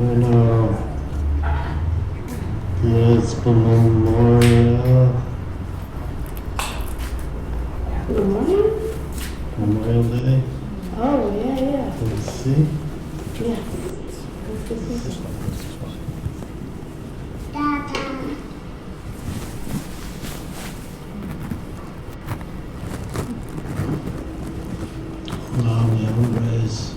Bueno, yes, Memorial. Memorial Day. Oh, yeah. Let's see. Yeah. Wow, mi hombres.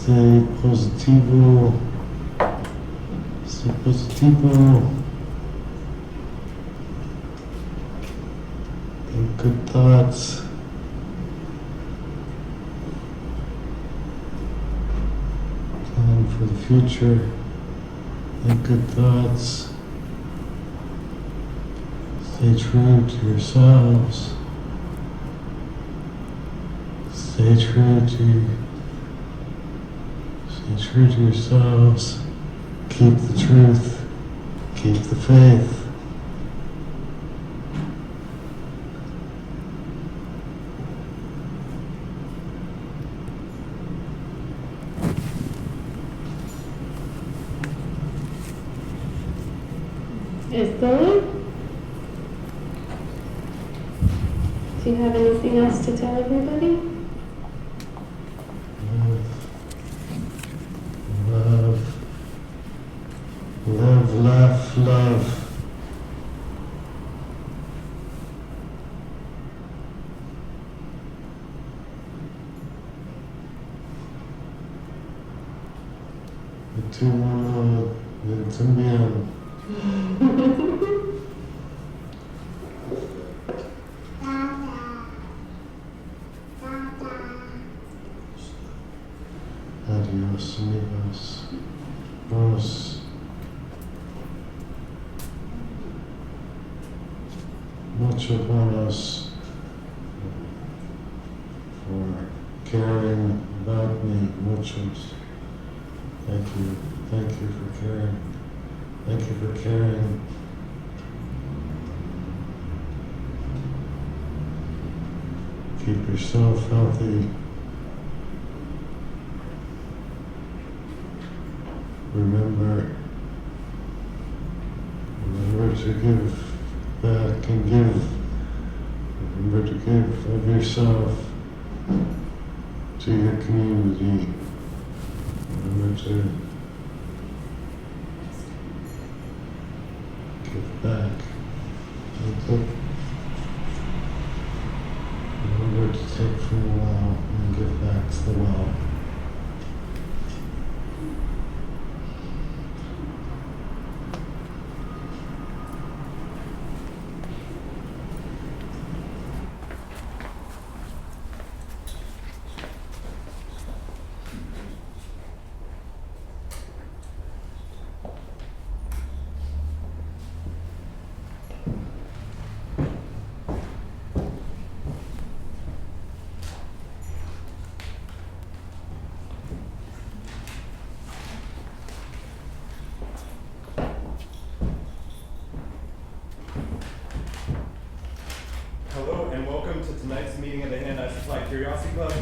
Sei positivo. Sei positivo. Think good thoughts. Plan for the future. Think good thoughts. Stay true to yourselves. Stay true to yourselves. Keep the truth. Keep the faith. Is todo? Do you have anything else to tell everybody? Love, laugh, love. También. Adiós, amigos. Vamos. Mucho buenos for caring about me. Muchos. Thank you. Thank you for caring. Thank you for caring. Keep yourself healthy. Remember to give back and give. Remember to give of yourself to your community. Remember to give back. Remember to take from the well and give back to the well. Hello and welcome to tonight's meeting of the Hand I Supply Curiosity Club.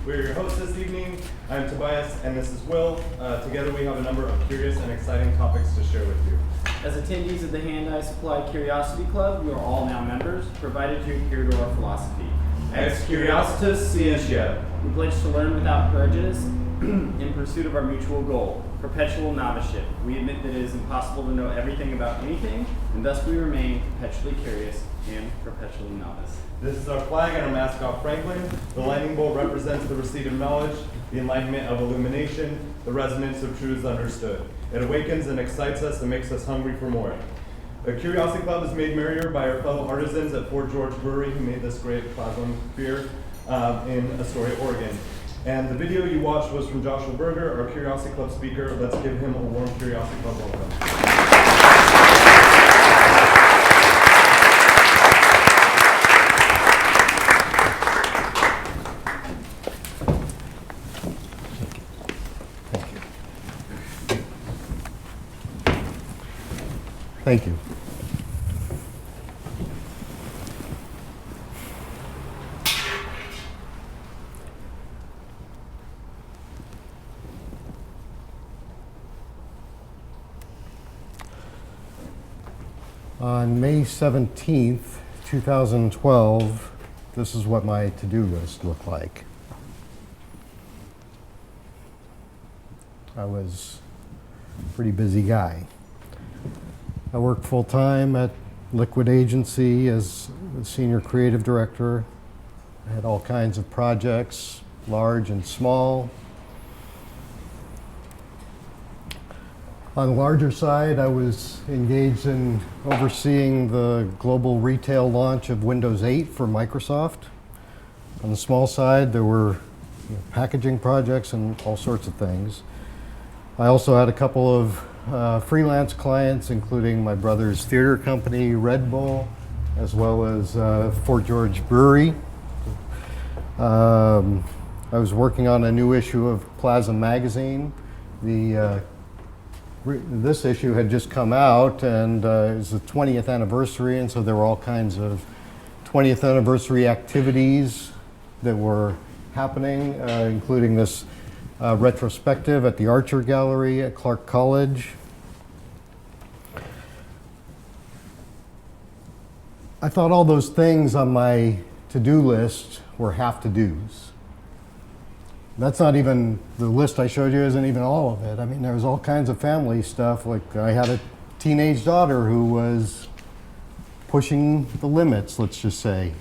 We're your hosts this evening. I'm Tobias and this is Will. Together we have a number of curious and exciting topics to share with you. As attendees of the Hand I Supply Curiosity Club, you are all now members, provided you adhere to our philosophy. Ex Curiositas Scientia. We pledge to learn without prejudice in pursuit of our mutual goal, perpetual noviceship. We admit that it is impossible to know everything about anything, and thus we remain perpetually curious and perpetually novice. This is our flag and our mascot, Franklin. The lightning bolt represents the receipt of knowledge, the enlightenment of illumination, the resonance of truths understood. It awakens and excites us and makes us hungry for more. The Curiosity Club is made merrier by our fellow artisans at Fort George Brewery who made this great Plazm beer in Astoria, Oregon. And the video you watched was from Joshua Berger, our Curiosity Club speaker. Let's give him a warm Curiosity Club welcome. Thank you. On May 17th, 2012, this is what my to-do list looked like. I was a pretty busy guy. I worked full-time at Liquid Agency as a senior creative director. I had all kinds of projects, large and small. On the larger side, I was engaged in overseeing the global retail launch of Windows 8 for Microsoft. On the small side, there were packaging projects and all sorts of things. I also had a couple of freelance clients, including my brother's theater company, Red Bull, as well as Fort George Brewery. I was working on a new issue of Plazm magazine. This issue had just come out, and it was the 20th anniversary, and so there were all kinds of 20th anniversary activities that were happening, including this retrospective at the Archer Gallery at Clark College. I thought all those things on my to-do list were have-to-dos. That's not even, the list I showed you isn't even all of it. I mean, there was all kinds of family stuff. Like I had a teenage daughter who was pushing the limits, let's just say.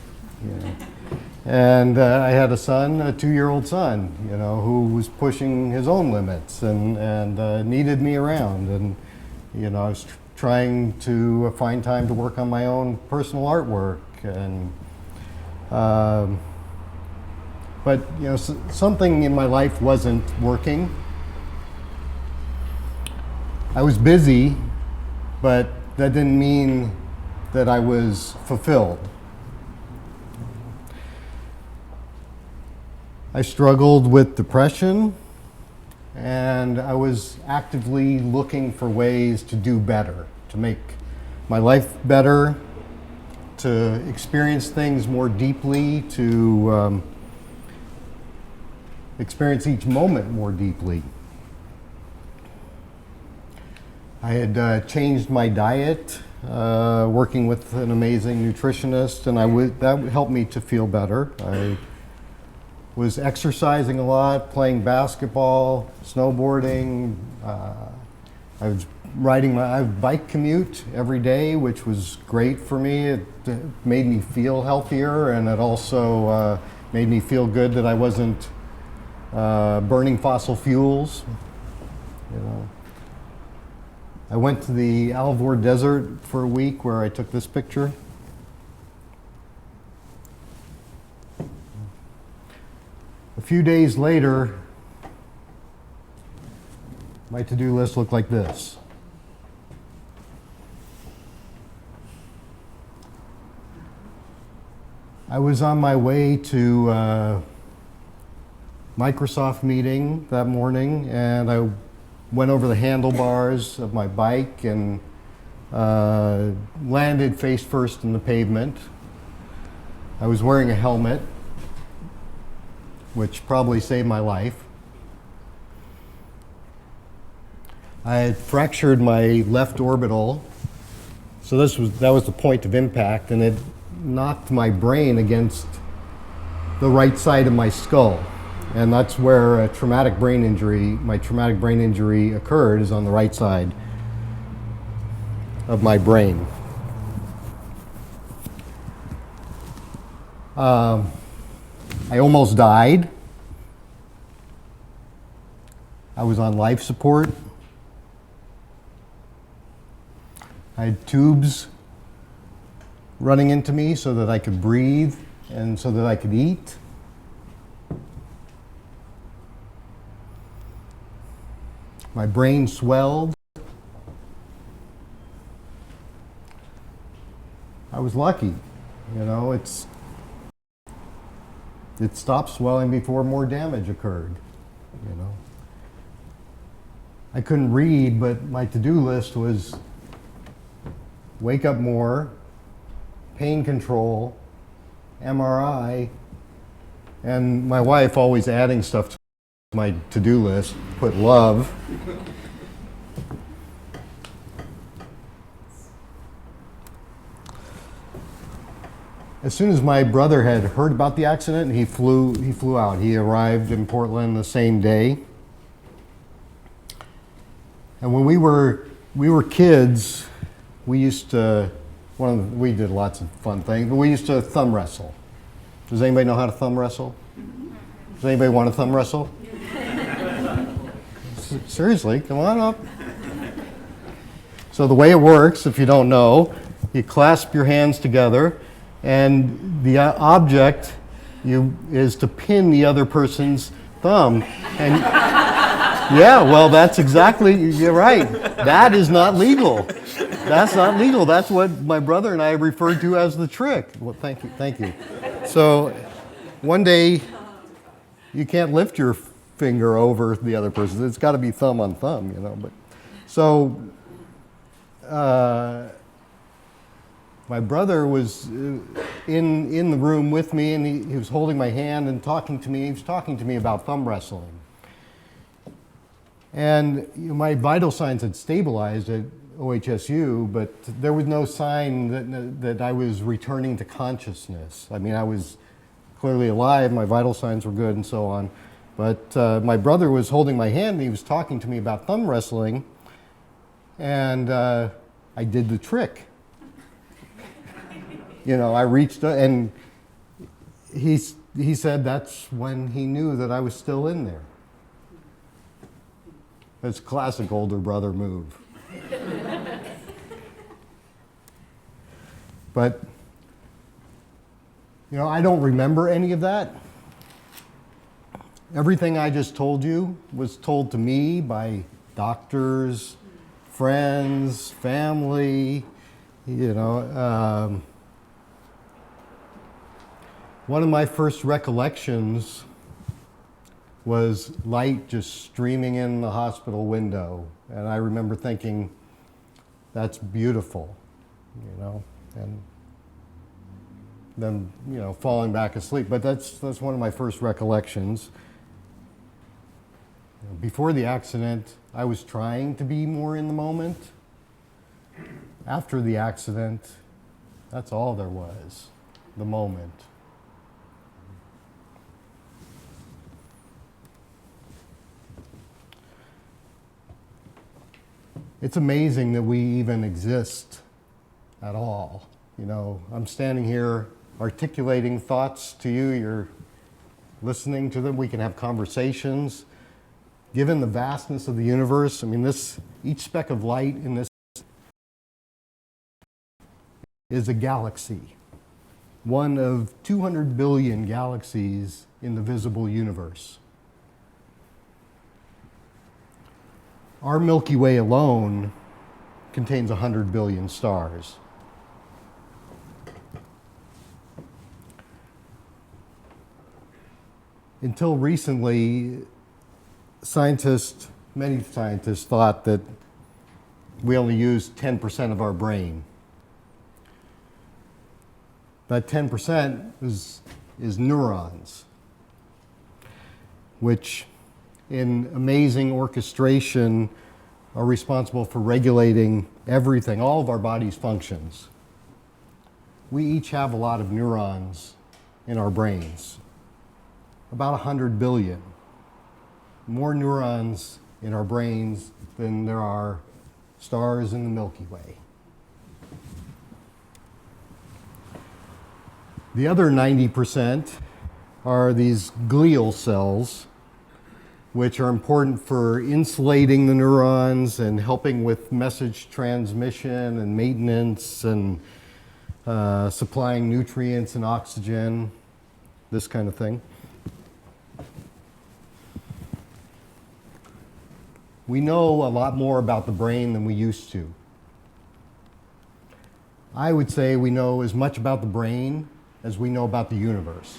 And I had a son, a 2-year-old son, who was pushing his own limits and needed me around. And, I was trying to find time to work on my own personal artwork. And, but something in my life wasn't working. I was busy, but that didn't mean that I was fulfilled. I struggled with depression, and I was actively looking for ways to do better, to make my life better, to experience things more deeply, to experience each moment more deeply. I had changed my diet, working with an amazing nutritionist, and that helped me to feel better. I was exercising a lot, playing basketball, snowboarding. I was riding my bike commute every day, which was great for me. It made me feel healthier, and it also made me feel good that I wasn't burning fossil fuels. I went to the Alvord Desert for a week where I took this picture. A few days later, my to-do list looked like this. I was on my way to Microsoft meeting that morning, and I went over the handlebars of my bike and landed face first in the pavement. I was wearing a helmet, which probably saved my life. I had fractured my left orbital, so that was the point of impact, and it knocked my brain against the right side of my skull. And that's where my traumatic brain injury occurred, is on the right side of my brain. I almost died. I was on life support. I had tubes running into me so that I could breathe and so that I could eat. My brain swelled. I was lucky, it stopped swelling before more damage occurred, I couldn't read, but my to-do list was wake up more, pain control, MRI, and my wife always adding stuff to my to-do list, put love. As soon as my brother had heard about the accident, he flew out. He arrived in Portland the same day. And when we were kids, we used to we did lots of fun things, but we used to thumb wrestle. Does anybody know how to thumb wrestle? Does anybody want to thumb wrestle? Seriously, come on up. So the way it works, if you don't know, you clasp your hands together, and the object is to pin the other person's thumb. And yeah, well, that's exactly, you're right. That is not legal. That's not legal. That's what my brother and I referred to as the trick. Well, thank you. So one day, you can't lift your finger over the other person. It's got to be thumb on thumb, you know. But so my brother was in the room with me, and he was holding my hand and talking to me. He was talking to me about thumb wrestling. And my vital signs had stabilized at OHSU, but there was no sign that I was returning to consciousness. I mean, I was clearly alive, my vital signs were good and so on. But my brother was holding my hand and he was talking to me about thumb wrestling, and I did the trick. You know, I reached and he said that's when he knew that I was still in there. It's a classic older brother move. But, you know, I don't remember any of that. Everything I just told you was told to me by doctors, friends, family, you know. One of my first recollections was light just streaming in the hospital window. And I remember thinking, that's beautiful, you know, and then, you know, falling back asleep. But that's one of my first recollections. Before the accident, I was trying to be more in the moment. After the accident, that's all there was, the moment. It's amazing that we even exist at all. You know, I'm standing here articulating thoughts to you, you're listening to them, we can have conversations. Given the vastness of the universe, I mean, each speck of light in this is a galaxy. One of 200 billion galaxies in the visible universe. Our Milky Way alone contains 100 billion stars. Until recently, many scientists thought that we only use 10% of our brain. That 10% is neurons, which in amazing orchestration are responsible for regulating everything, all of our body's functions. We each have a lot of neurons in our brains, about 100 billion. More neurons in our brains than there are stars in the Milky Way. The other 90% are these glial cells, which are important for insulating the neurons and helping with message transmission and maintenance and supplying nutrients and oxygen, this kind of thing. We know a lot more about the brain than we used to. I would say we know as much about the brain as we know about the universe.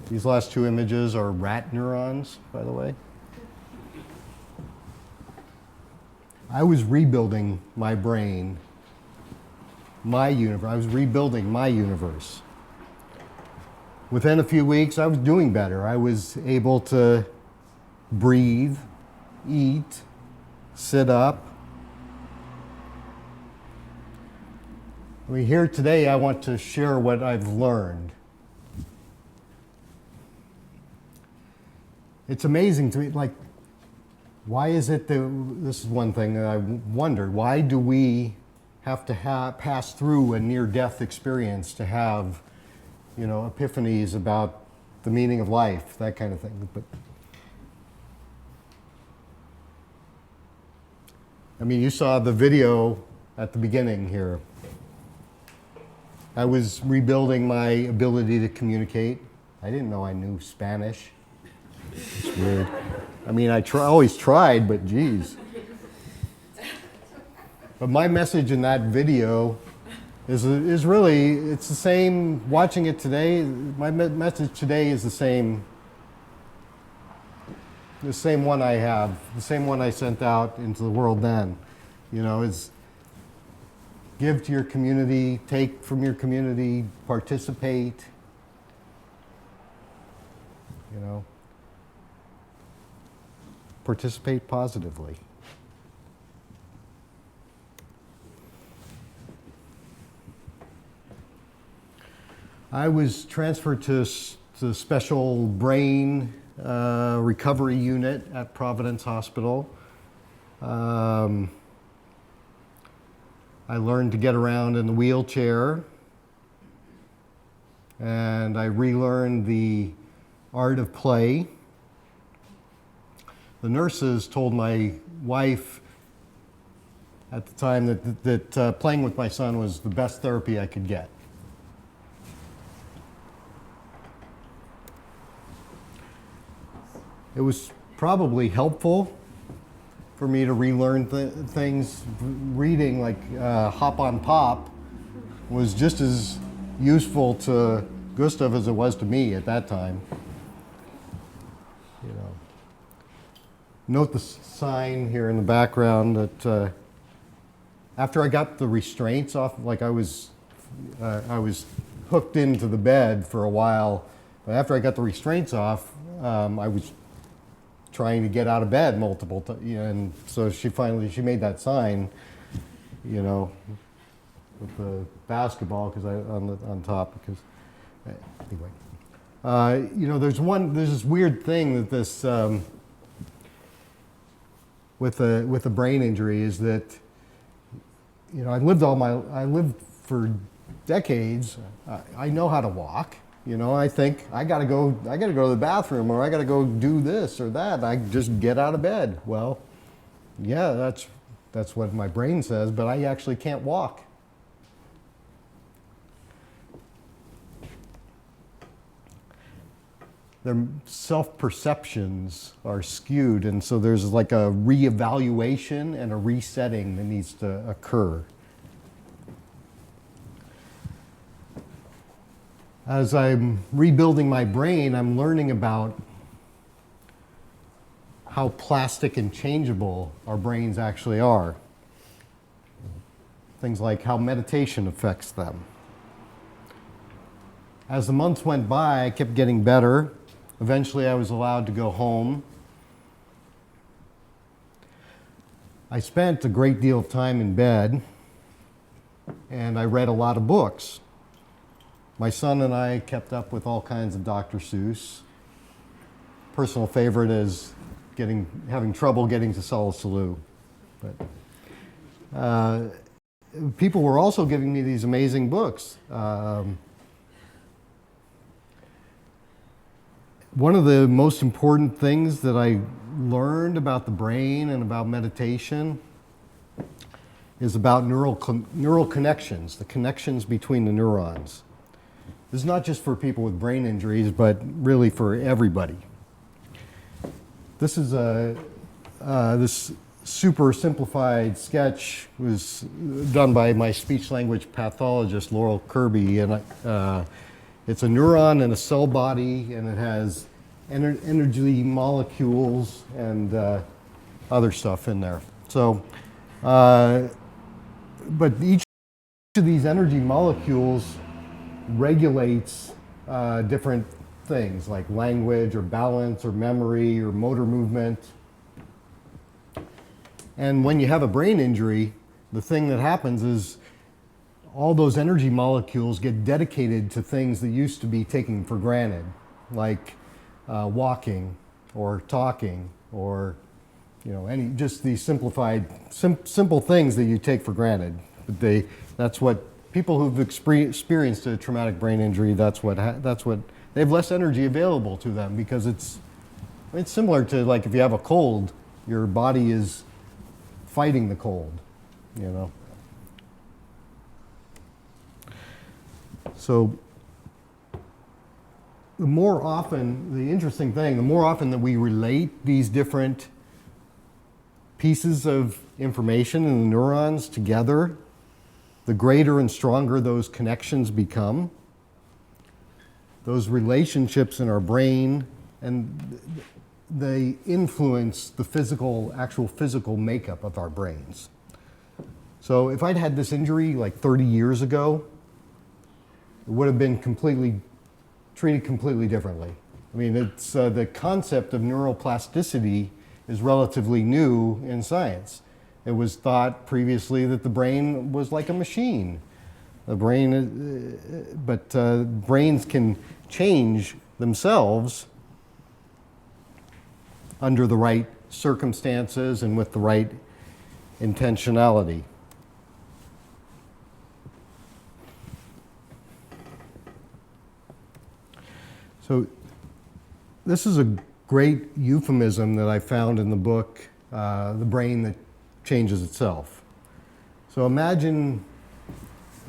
These last two images are rat neurons, by the way. I was rebuilding my brain, my universe. I was rebuilding my universe. Within a few weeks, I was doing better. I was able to breathe, eat, sit up. I mean, here today, I want to share what I've learned. It's amazing to me, like, why is it that, this is one thing that I wondered, why do we have to pass through a near-death experience to have, you know, epiphanies about the meaning of life, that kind of thing? But I mean, you saw the video at the beginning here. I was rebuilding my ability to communicate. I didn't know I knew Spanish. It's weird. I mean, I always tried, but geez. But my message in that video is really, it's the same, watching it today, my message today is the same one I have, the same one I sent out into the world then. You know, is give to your community, take from your community, participate, you know. Participate positively. I was transferred to the special brain recovery unit at Providence Hospital. I learned to get around in the wheelchair, and I relearned the art of play. The nurses told my wife at the time that playing with my son was the best therapy I could get. It was probably helpful for me to relearn things. Reading like Hop on Pop was just as useful to Gustav as it was to me at that time. You know. Note the sign here in the background that after I got the restraints off, like I was hooked into the bed for a while, but after I got the restraints off, I was trying to get out of bed multiple times, you know, and so she made that sign, you know, with the basketball because on top because anyway, you know, there's this weird thing that this. With a brain injury is that, you know, I lived for decades. I know how to walk. You know, I think I gotta go to the bathroom, or I gotta go do this or that. I just get out of bed. Well, yeah, that's what my brain says, but I actually can't walk. Their self-perceptions are skewed, and so there's like a reevaluation and a resetting that needs to occur. As I'm rebuilding my brain, I'm learning about how plastic and changeable our brains actually are. Things like how meditation affects them. As the months went by, I kept getting better. Eventually, I was allowed to go home. I spent a great deal of time in bed, and I read a lot of books. My son and I kept up with all kinds of Dr. Seuss. Personal favorite is having trouble getting to Solus Salou. But people were also giving me these amazing books. One of the most important things that I learned about the brain and about meditation is about neural connections, the connections between the neurons. This is not just for people with brain injuries, but really for everybody. This is this super simplified sketch was done by my speech language pathologist, Laurel Kirby, and it's a neuron in a cell body, and it has energy molecules and other stuff in there. So But each of these energy molecules regulates different things like language or balance or memory or motor movement. And when you have a brain injury, the thing that happens is all those energy molecules get dedicated to things that used to be taken for granted, like walking or talking or just these simple things that you take for granted. But that's what people who've experienced a traumatic brain injury, that's what they have less energy available to them, because it's similar to like if you have a cold, your body is fighting the cold, So the more often that we relate these different pieces of information in the neurons together, the greater and stronger those connections become. Those relationships in our brain, and they influence the actual physical makeup of our brains. So if I'd had this injury like 30 years ago, it would have been treated completely differently. I mean, it's the concept of neuroplasticity is relatively new in science. It was thought previously that the brain was like a machine. But brains can change themselves under the right circumstances and with the right intentionality. So this is a great euphemism that I found in the book, The Brain That Changes Itself. So imagine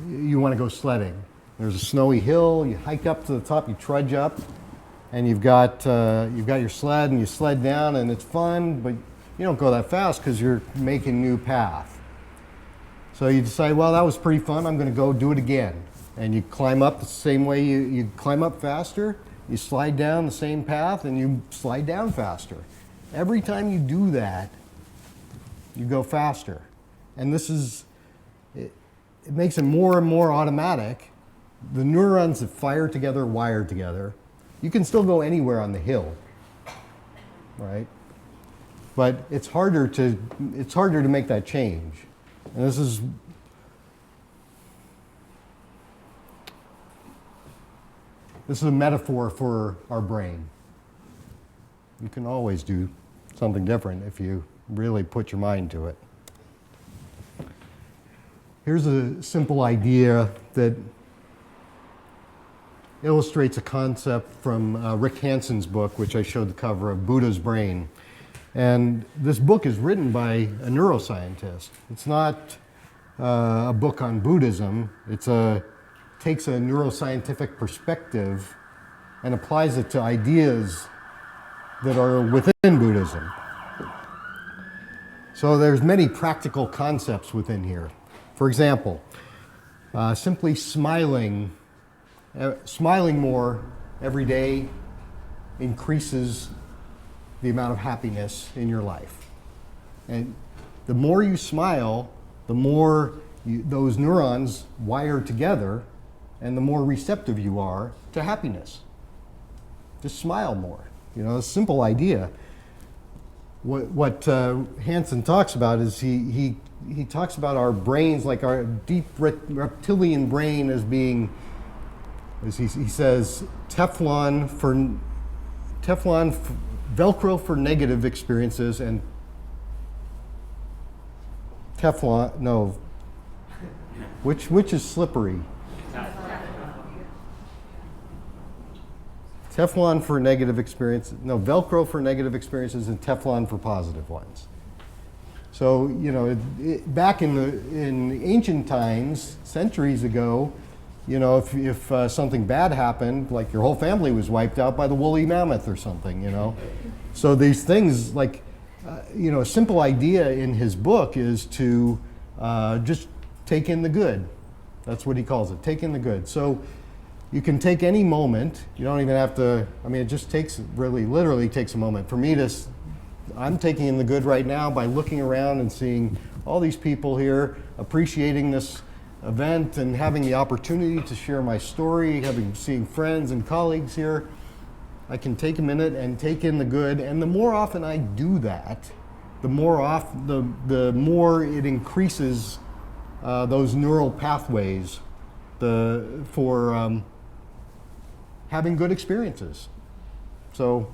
you want to go sledding. There's a snowy hill, you hike up to the top, you trudge up, and you've got your sled, and you sled down, and it's fun, but you don't go that fast because you're making a new path. So you decide, well, that was pretty fun, I'm going to go do it again. And you climb up the same way you climb up faster, you slide down the same path, and you slide down faster. Every time you do that, you go faster. And it makes it more and more automatic. The neurons that fire together wire together. You can still go anywhere on the hill, right? But it's harder to make that change. And this is a metaphor for our brain. You can always do something different if you really put your mind to it. Here's a simple idea that illustrates a concept from Rick Hanson's book, which I showed the cover of, Buddha's Brain. And this book is written by a neuroscientist. It's not a book on Buddhism. Takes a neuroscientific perspective and applies it to ideas that are within Buddhism. So there's many practical concepts within here. For example, simply smiling more every day increases the amount of happiness in your life. And the more you smile, the more those neurons wire together, and the more receptive you are to happiness. Just smile more. A simple idea. What Hanson talks about is he talks about our brains, like our deep reptilian brain, as being, as he says, Velcro for negative experiences, and Teflon. No, which is slippery? Teflon for negative experiences, Velcro for negative experiences, and Teflon for positive ones. So, back in ancient times, centuries ago, if something bad happened, like your whole family was wiped out by the woolly mammoth or something, So these things, like, a simple idea in his book is to just take in the good. That's what he calls it, take in the good. So you can take any moment. You don't even have to, it just literally takes a moment. For me I'm taking in the good right now by looking around and seeing all these people here appreciating this event and having the opportunity to share my story, seeing friends and colleagues here. I can take a minute and take in the good, and the more often I do that, the more it increases those neural pathways for having good experiences. So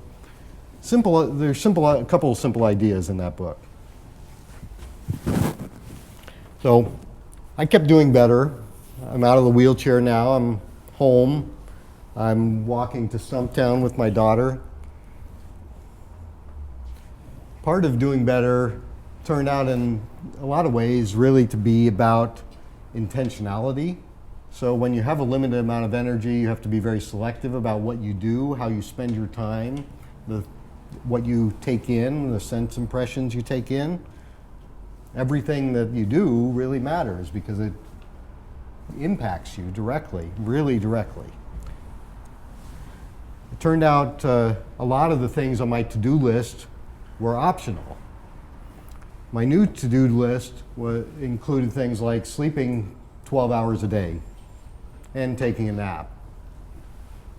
there's a couple of simple ideas in that book. So I kept doing better. I'm out of the wheelchair now. I'm home. I'm walking to Stumptown with my daughter. Part of doing better turned out in a lot of ways really to be about intentionality. So when you have a limited amount of energy, you have to be very selective about what you do, how you spend your time, what you take in, the sense impressions you take in. Everything that you do really matters because it impacts you directly, really directly. It turned out a lot of the things on my to-do list were optional. My new to-do list included things like sleeping 12 hours a day and taking a nap.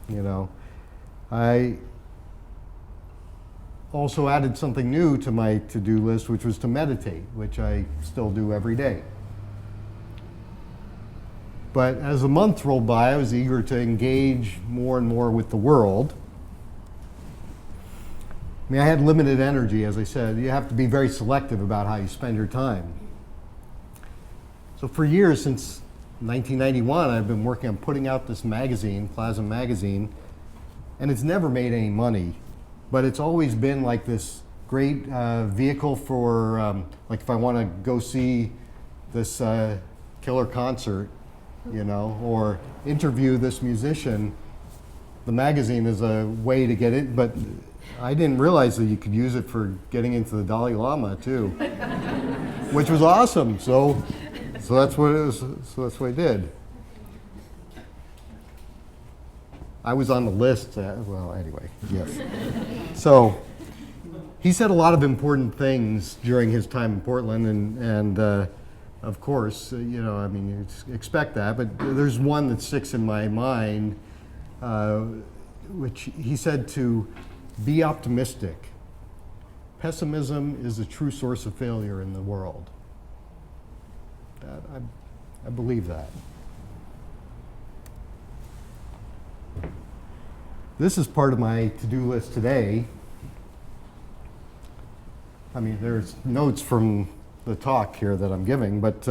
You know, I also added something new to my to-do list, which was to meditate, which I still do every day. But as the month rolled by, I was eager to engage more and more with the world. I mean, I had limited energy, as I said. You have to be very selective about how you spend your time. So for years, since 1991, I've been working on putting out this magazine, Plazm magazine, and it's never made any money, but it's always been like this great vehicle for, like if I want to go see this killer concert, you know, or interview this musician, the magazine is a way to get it, but I didn't realize that you could use it for getting into the Dalai Lama too, which was awesome. So that's what it was. So that's what I did. I was on the list. Well, anyway, yes. So he said a lot of important things during his time in Portland, and of course, you know, I mean, you expect that. But there's one that sticks in my mind, which he said to be optimistic. Pessimism is a true source of failure in the world. I believe that. This is part of my to-do list today. I mean, there's notes from the talk here that I'm giving, but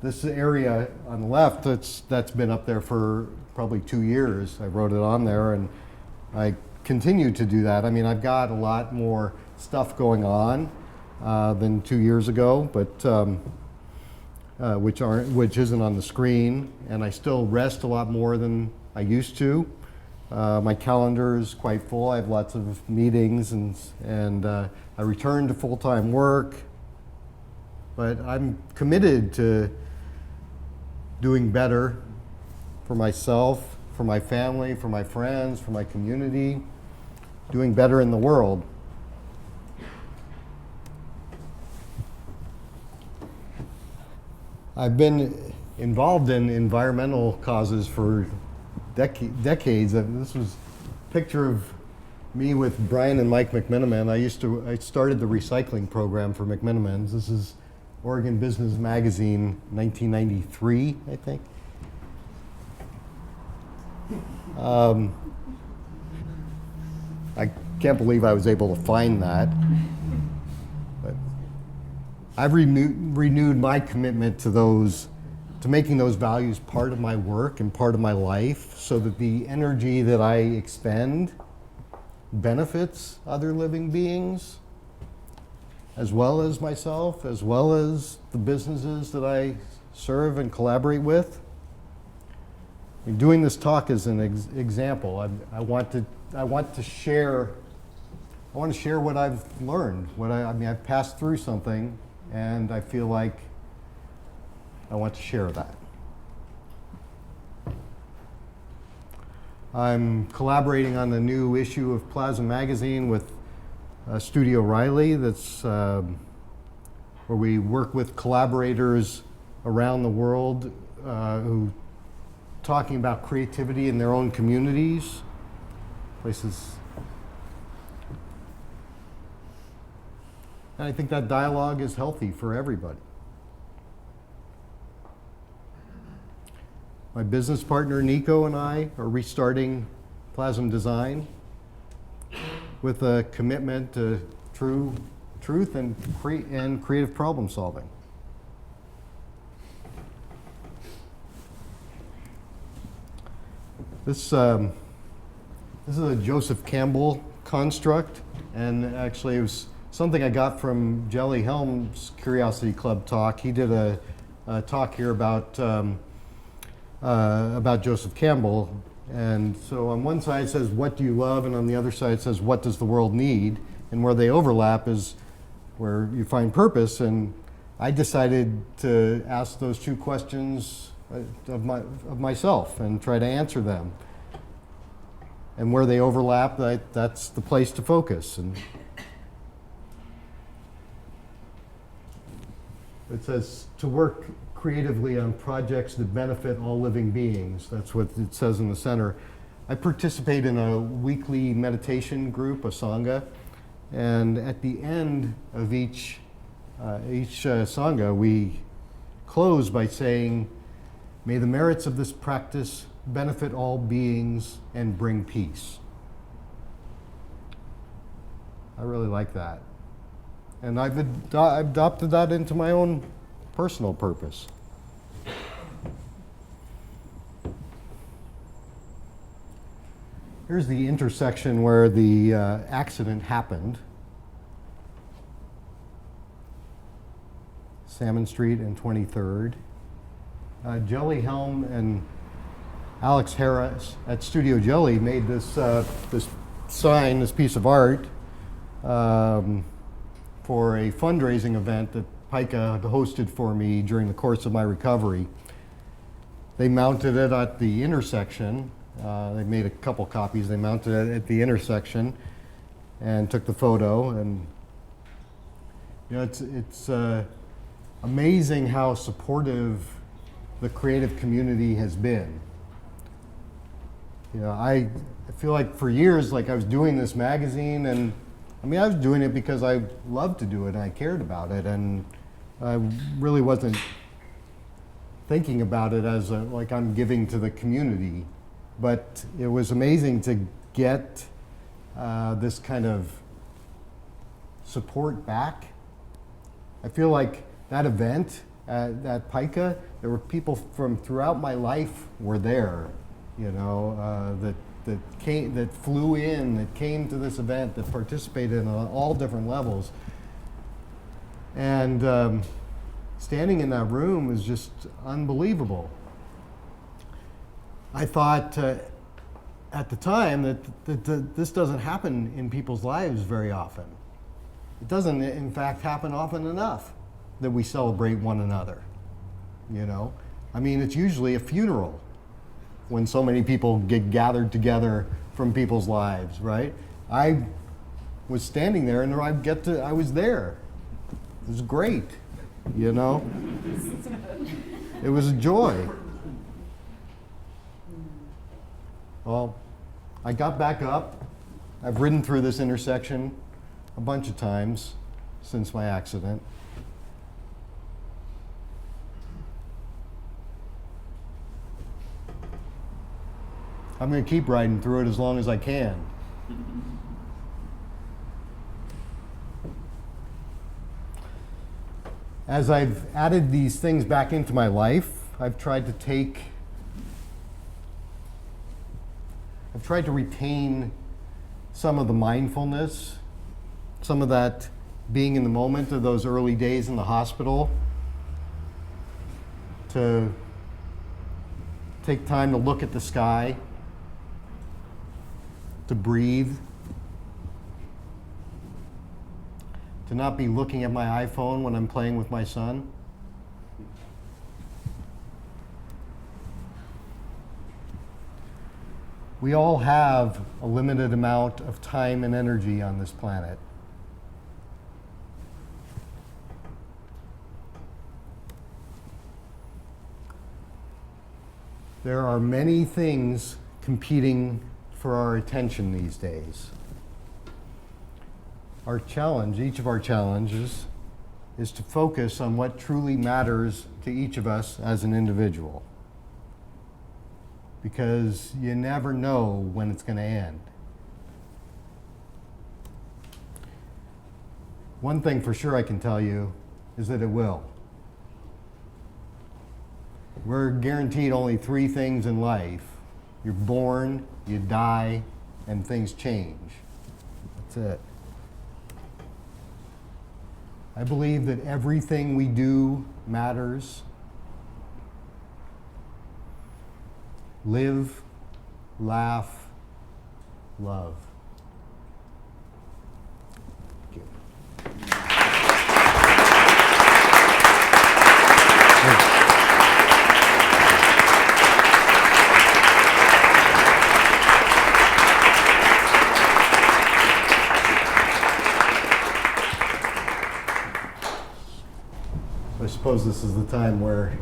this area on the left, that's been up there for probably 2 years. I wrote it on there, and I continue to do that. I mean, I've got a lot more stuff going on than 2 years ago, but which isn't on the screen, and I still rest a lot more than I used to. My calendar is quite full. I have lots of meetings, and I return to full-time work. But I'm committed to doing better for myself, for my family, for my friends, for my community, doing better in the world. I've been involved in environmental causes for decades. This was a picture of me with Brian and Mike McMenamin. I started the recycling program for McMenamins. This is Oregon Business Magazine, 1993, I think. I can't believe I was able to find that. But I've renewed my commitment to making those values part of my work and part of my life, so that the energy that I expend benefits other living beings, as well as myself, as well as the businesses that I serve and collaborate with. And doing this talk is an example. I want to share what I've learned. I've passed through something, and I feel like I want to share that. I'm collaborating on the new issue of Plazm magazine with Studio Riley. That's where where we work with collaborators around the world who talking about creativity in their own communities, places. And I think that dialogue is healthy for everybody. My business partner Nico and I are restarting Plazm Design with a commitment to truth and creative problem solving. This is a Joseph Campbell construct, and actually it was something I got from Jelly Helm's Curiosity Club talk. He did a talk here about Joseph Campbell, and so on one side it says, what do you love? And on the other side it says, what does the world need? And where they overlap is where you find purpose, and I decided to ask those two questions of myself and try to answer them. And where they overlap, that's the place to focus. And it says to work creatively on projects that benefit all living beings. That's what it says in the center. I participate in a weekly meditation group, a Sangha, and at the end of each Sangha, we close by saying, may the merits of this practice benefit all beings and bring peace. I really like that. And I've adopted that into my own personal purpose. Here's the intersection where the accident happened. Salmon Street and 23rd. Jelly Helm and Alex Harris at Studio Jelly made this sign, this piece of art, for a fundraising event that Pica hosted for me during the course of my recovery. They mounted it at the intersection. They made a couple copies. They mounted it at the intersection and took the photo. And you know, it's amazing how supportive the creative community has been. You know, I feel like for years, like I was doing this magazine, and I mean, I was doing it because I loved to do it and I cared about it, and I really wasn't thinking about it as like I'm giving to the community. But it was amazing to get this kind of support back. I feel like that event at Pica, there were people from throughout my life were there, you know, that flew in, that came to this event, that participated on all different levels. And standing in that room was just unbelievable. I thought at the time that this doesn't happen in people's lives very often. It doesn't, in fact, happen often enough that we celebrate one another, you know? I mean, it's usually a funeral when so many people get gathered together from people's lives, right? I was standing there and I was there. It was great, you know? It was a joy. Well, I got back up. I've ridden through this intersection a bunch of times since my accident. I'm going to keep riding through it as long as I can. As I've added these things back into my life, I've tried to retain some of the mindfulness, some of that being in the moment of those early days in the hospital, to take time to look at the sky, to breathe, to not be looking at my iPhone when I'm playing with my son. We all have a limited amount of time and energy on this planet. There are many things competing for our attention these days. Our challenge, each of our challenges, is to focus on what truly matters to each of us as an individual. Because you never know when it's going to end. One thing for sure I can tell you is that it will. We're guaranteed only 3 things in life. You're born, you die, and things change. That's it. I believe that everything we do matters. Live, laugh, love. Thank you. I suppose this is the time where,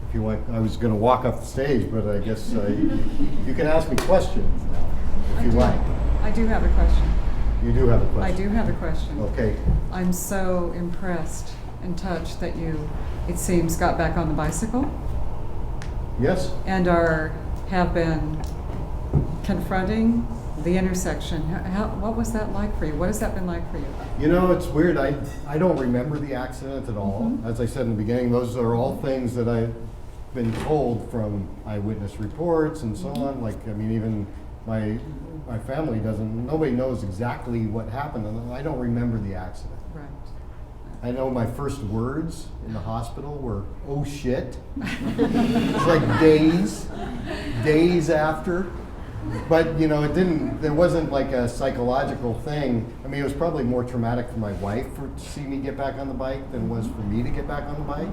if you want, I was going to walk off the stage, but I guess you can ask me questions now, if you like. I do have a question. You do have a question? I do have a question. Okay. I'm so impressed and touched that you, it seems, got back on the bicycle Yes? and have been confronting the intersection. What was that like for you? What has that been like for you? You know, it's weird. I don't remember the accident at all. Mhm. As I said in the beginning, those are all things that I've been told from eyewitness reports and so on. Like, I mean, even my family doesn't, nobody knows exactly what happened, and I don't remember the accident. Right. I know my first words in the hospital were, "Oh shit." It's like days after. But, you know, there wasn't like a psychological thing. I mean, it was probably more traumatic for my wife to see me get back on the bike than it was for me to get back on the bike.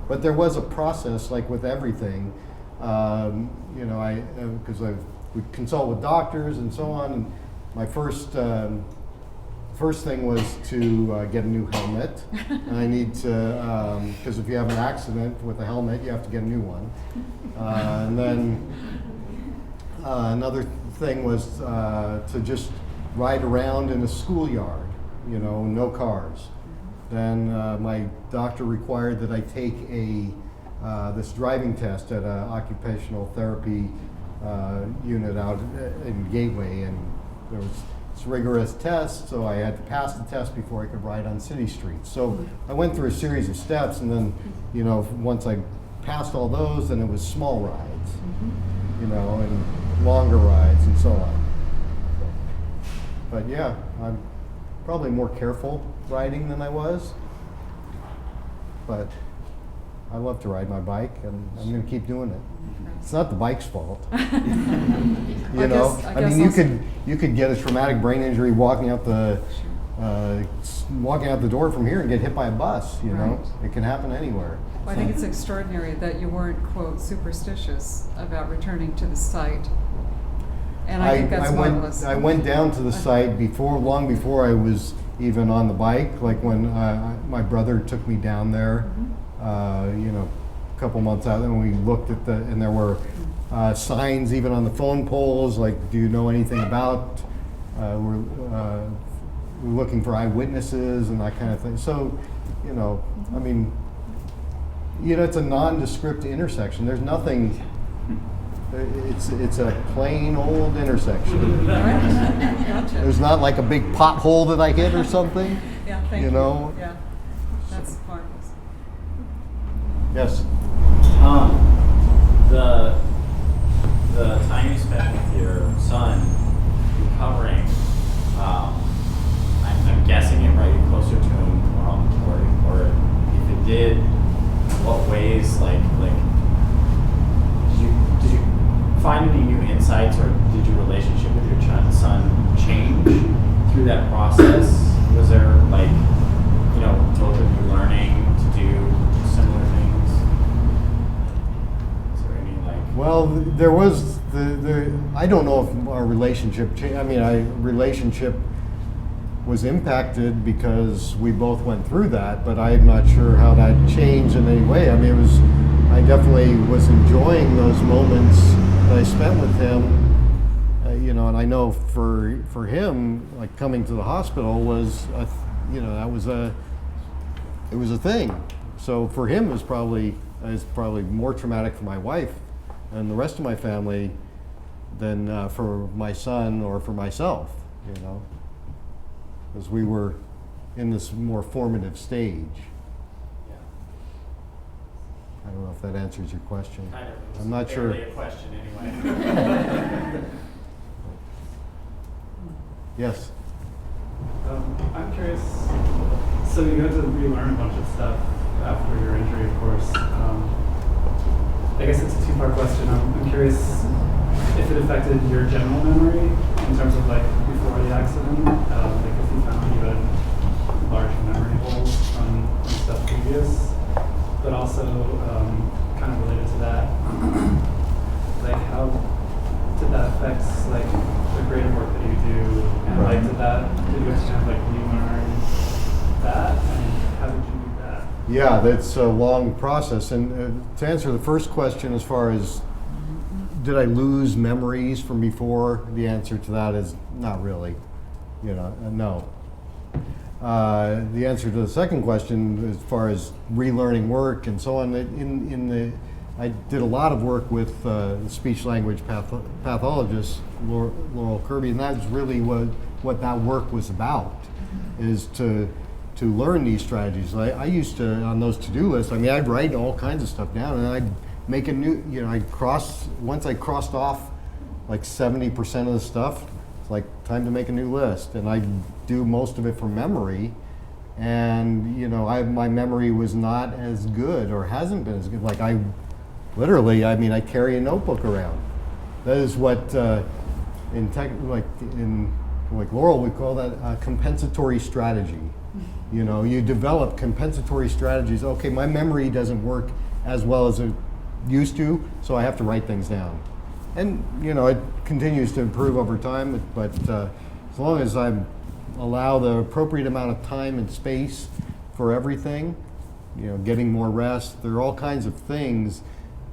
But there was a process, like with everything. You know, because I would consult with doctors and so on. And my first thing was to get a new helmet. And I need to, because if you have an accident with a helmet, you have to get a new one. And then another thing was to just ride around in a schoolyard, you know, no cars. Then my doctor required that I take this driving test at an occupational therapy unit out in Gateway, and there was this rigorous test, so I had to pass the test before I could ride on city streets. So I went through a series of steps, and then, you know, once I passed all those, then it was small rides, you know, and longer rides and so on. But yeah, I'm probably more careful riding than I was. But I love to ride my bike, and I'm going to keep doing it. It's not the bike's fault. You know, I mean, you could get a traumatic brain injury walking out the door from here and get hit by a bus. You know, it can happen anywhere. Well, I think it's extraordinary that you weren't, quote, superstitious about returning to the site. And I think that's marvelous. I went down to the site long before I was even on the bike. Like when my brother took me down there, you know, a couple months out, and we looked at and there were signs even on the phone poles, like, do you know anything about, we're looking for eyewitnesses and that kind of thing. So, you know, I mean, you know, it's a nondescript intersection. There's nothing, it's a plain old intersection. Gotcha. There's not like a big pothole that I hit or something. Yeah, thank you. You know? Yeah, that's marvelous. Yes. The time you spent with your son recovering, I'm guessing it brought you closer to him, or if it did, in what ways, like did you find any new insights, or did your relationship with your son change through that process? Was there, like, you know, both of you learning to do similar things? Is there any, like... Well, there was I don't know if our relationship changed. I mean, our relationship was impacted because we both went through that, but I'm not sure how that changed in any way. I mean, it was I definitely was enjoying those moments that I spent with him. You know, and I know for him, like coming to the hospital was, that was it was a thing. So for him, it was probably more traumatic for my wife and the rest of my family than for my son or for myself. You know, because we were in this more formative stage. I don't know if that answers your question. Kind of. It was I'm not sure. barely a question anyway. Yes. I'm curious, so you had to relearn a bunch of stuff after your injury, of course. I guess it's a two-part question. I'm curious if it affected your general memory in terms of like before the accident, like if you found you had large memory holes from stuff previous, but also kind of related to that, like how did that affect like the creative work that you do, and like did you kind of like relearn that, and how did you do that? Yeah, that's a long process. And to answer the first question, as far as did I lose memories from before, the answer to that is not really. You know, no. The answer to the second question, as far as relearning work and so on, I did a lot of work with the speech-language pathologist, Laurel Kirby, and that's really what that work was about, is to learn these strategies. I used to, on those to-do lists, I mean, I'd write all kinds of stuff down, and I'd make a new, once I crossed off like 70% of the stuff, it's like time to make a new list, and I do most of it from memory, and my memory was not as good, or hasn't been as good. Like I carry a notebook around. That is what in Laurel we call that a compensatory strategy. You develop compensatory strategies. Okay, my memory doesn't work as well as it used to, so I have to write things down. And it continues to improve over time, but as long as I allow the appropriate amount of time and space for everything, getting more rest, there are all kinds of things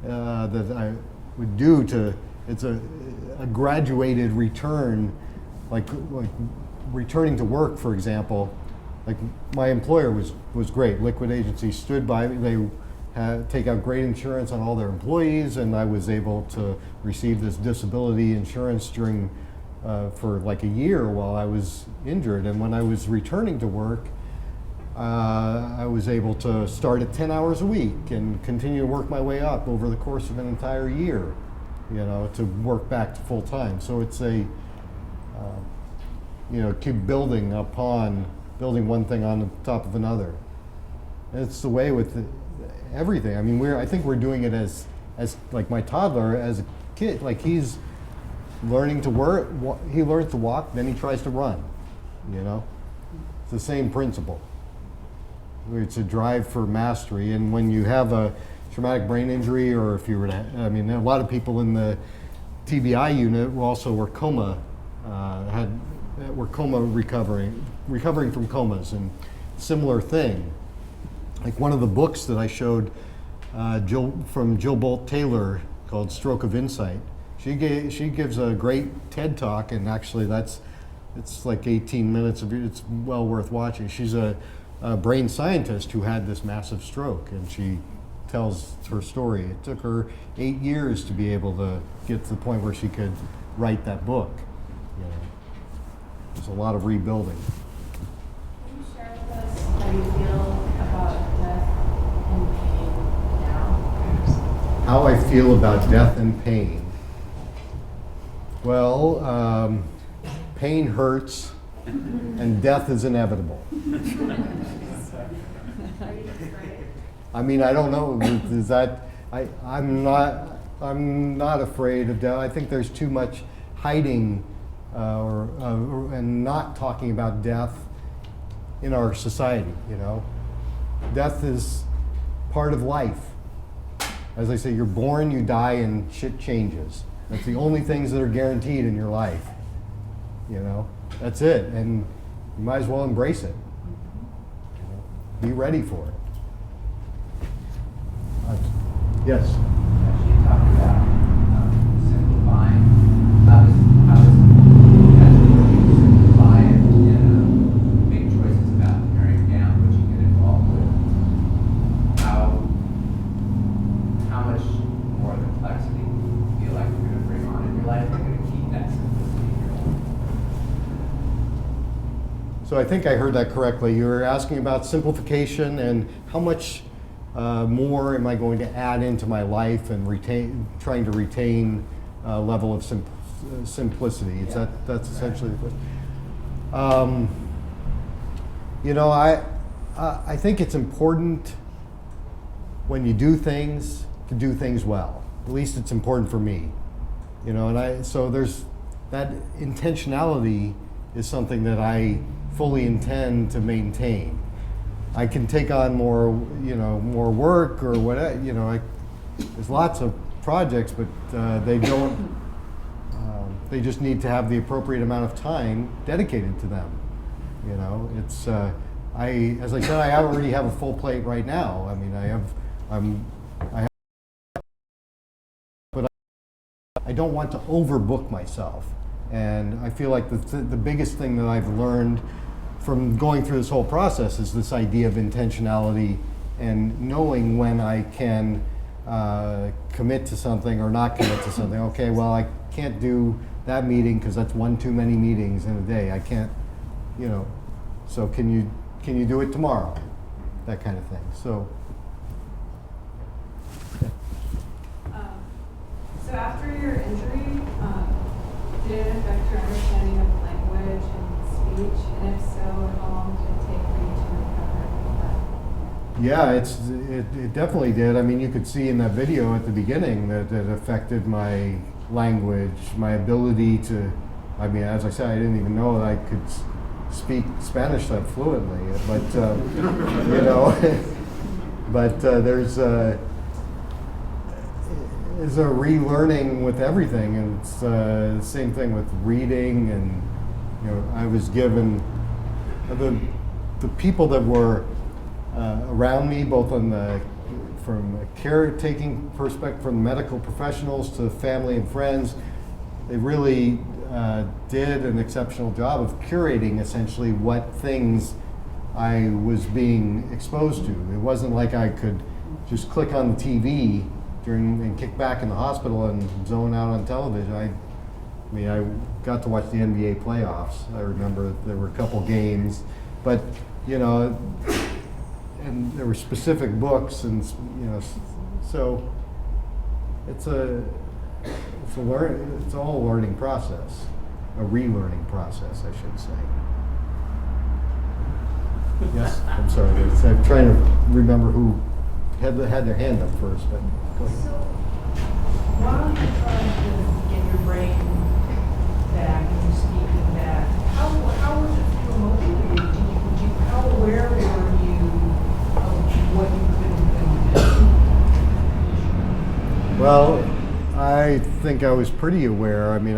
that I would do it's a graduated return, like returning to work, for example. Like my employer was great. Liquid Agency stood by me. They take out great insurance on all their employees, and I was able to receive this disability insurance for like a year while I was injured. And when I was returning to work, I was able to start at 10 hours a week and continue to work my way up over the course of an entire year, to work back to full time. So it's keep building one thing on the top of another. And it's the way with everything. I mean, I think we're doing it as like my toddler, as a kid, like he's learning to work, he learns to walk, then he tries to run, It's the same principle. It's a drive for mastery, and when you have a traumatic brain injury, or if you were a lot of people in the TBI unit also were coma recovering from comas, and similar thing. Like one of the books that I showed from Jill Bolt Taylor called Stroke of Insight. She gives a great TED talk, and actually it's like 18 minutes of it. It's well worth watching. She's a brain scientist who had this massive stroke, and she tells her story. It took her 8 years to be able to get to the point where she could write that book. There's a lot of rebuilding. Can you share with us how you feel about death and pain now? How I feel about death and pain. Well, pain hurts, and death is inevitable. Are you afraid? I mean, I don't know. Is that I'm not afraid of death. I think there's too much hiding and not talking about death in our society. Death is part of life. As I say, you're born, you die, and shit changes. That's the only things that are guaranteed in your life. That's it, and you might as well embrace it. Be ready for it. Yes. Actually, you talked about simplifying. How does potentially when you simplify it and make choices about paring down what you get involved with, how much more complexity do you feel like you're going to bring on in your life? You're going to keep that simplicity in your life. So I think I heard that correctly. You were asking about simplification and how much more am I going to add into my life and trying to retain a level of simplicity. Is that's essentially the question. You know, I think it's important when you do things to do things well. At least it's important for me. You know, and so there's that intentionality is something that I fully intend to maintain. I can take on more, you know, more work or whatever. You know, there's lots of projects, but they don't. They just need to have the appropriate amount of time dedicated to them. You know, it's. As I said, I already have a full plate right now. I mean, but I don't want to overbook myself, and I feel like the biggest thing that I've learned from going through this whole process is this idea of intentionality and knowing when I can commit to something or not commit to something. Okay, well, I can't do that meeting because that's one too many meetings in a day. I can't, you know, so can you do it tomorrow? That kind of thing. So. So after your injury, did it affect your understanding of language and speech? And if so, how long did it take for you to recover from that? Yeah, it definitely did. I mean, you could see in that video at the beginning that it affected my language, my ability to, I mean, as I said, I didn't even know that I could speak Spanish that fluently, but, you know, but there's a relearning with everything, and it's the same thing with reading, and, you know, I was given the people that were around me, both from a caretaking perspective, from medical professionals to family and friends, they really did an exceptional job of curating essentially what things I was being exposed to. It wasn't like I could just click on the TV and kick back in the hospital and zone out on television. I mean, I got to watch the NBA playoffs. I remember there were a couple games, but, you know, and there were specific books, and, you know, so it's all a learning process, a relearning process, I should say. Yes, I'm sorry. I'm trying to remember who had their hand up first, but go ahead. So, while you're trying to get your brain back and your speaking back, how was it feel emotionally? How aware were you of what you could and couldn't do? Well, I think I was pretty aware. I mean,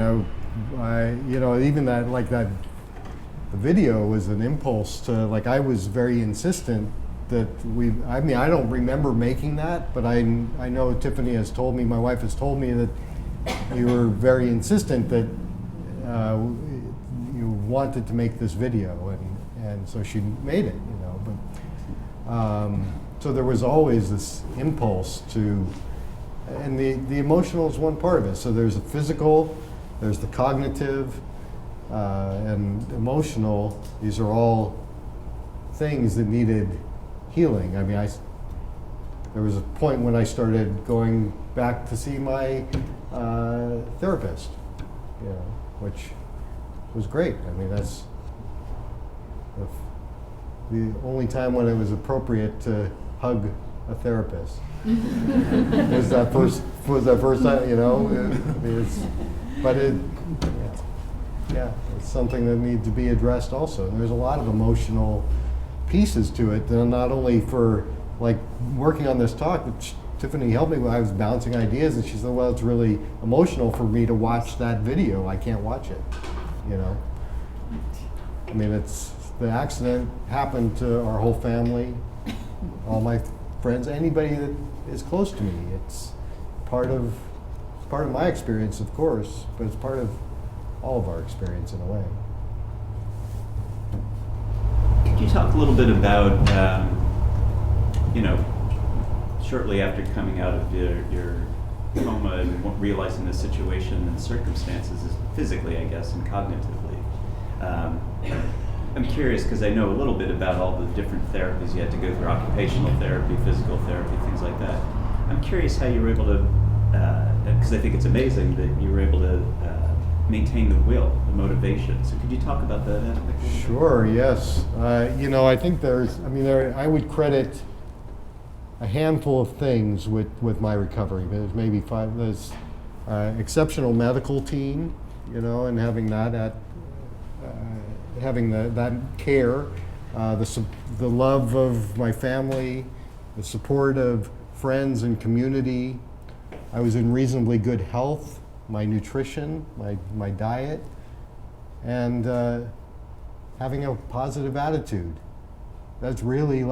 I you know, even that, like that, the video was an impulse to, like, I was very insistent that I mean, I don't remember making that, but I know Tiffany has told me, my wife has told me that you were very insistent that you wanted to make this video, and so she made it, you know. But so there was always this impulse to, and the emotional is one part of it. So there's the physical, there's the cognitive, and emotional. These are all things that needed healing. I mean, there was a point when I started going back to see my therapist, you know, which was great. I mean, that's the only time when it was appropriate to hug a therapist. was that first time, you know? I mean, it's something that needs to be addressed also. And there's a lot of emotional pieces to it, not only for, like, working on this talk, but Tiffany helped me when I was bouncing ideas, and she said, well, it's really emotional for me to watch that video. I can't watch it, you know? I mean, the accident happened to our whole family. All my friends, anybody that is close to me. It's part of my experience, of course, but it's part of all of our experience in a way. Could you talk a little bit about, shortly after coming out of your coma and realizing the situation and circumstances physically, I guess, and cognitively? I'm curious because I know a little bit about all the different therapies you had to go through, occupational therapy, physical therapy, things like that. I'm curious how you were able to, because I think it's amazing that you were able to maintain the will, the motivation. So could you talk about that aspect? Sure, yes. I think I would credit a handful of things with my recovery. There's maybe 5. There's exceptional medical team, and having that having that care, the love of my family, the support of friends and community. I was in reasonably good health, my nutrition, my diet, and having a positive attitude. That's really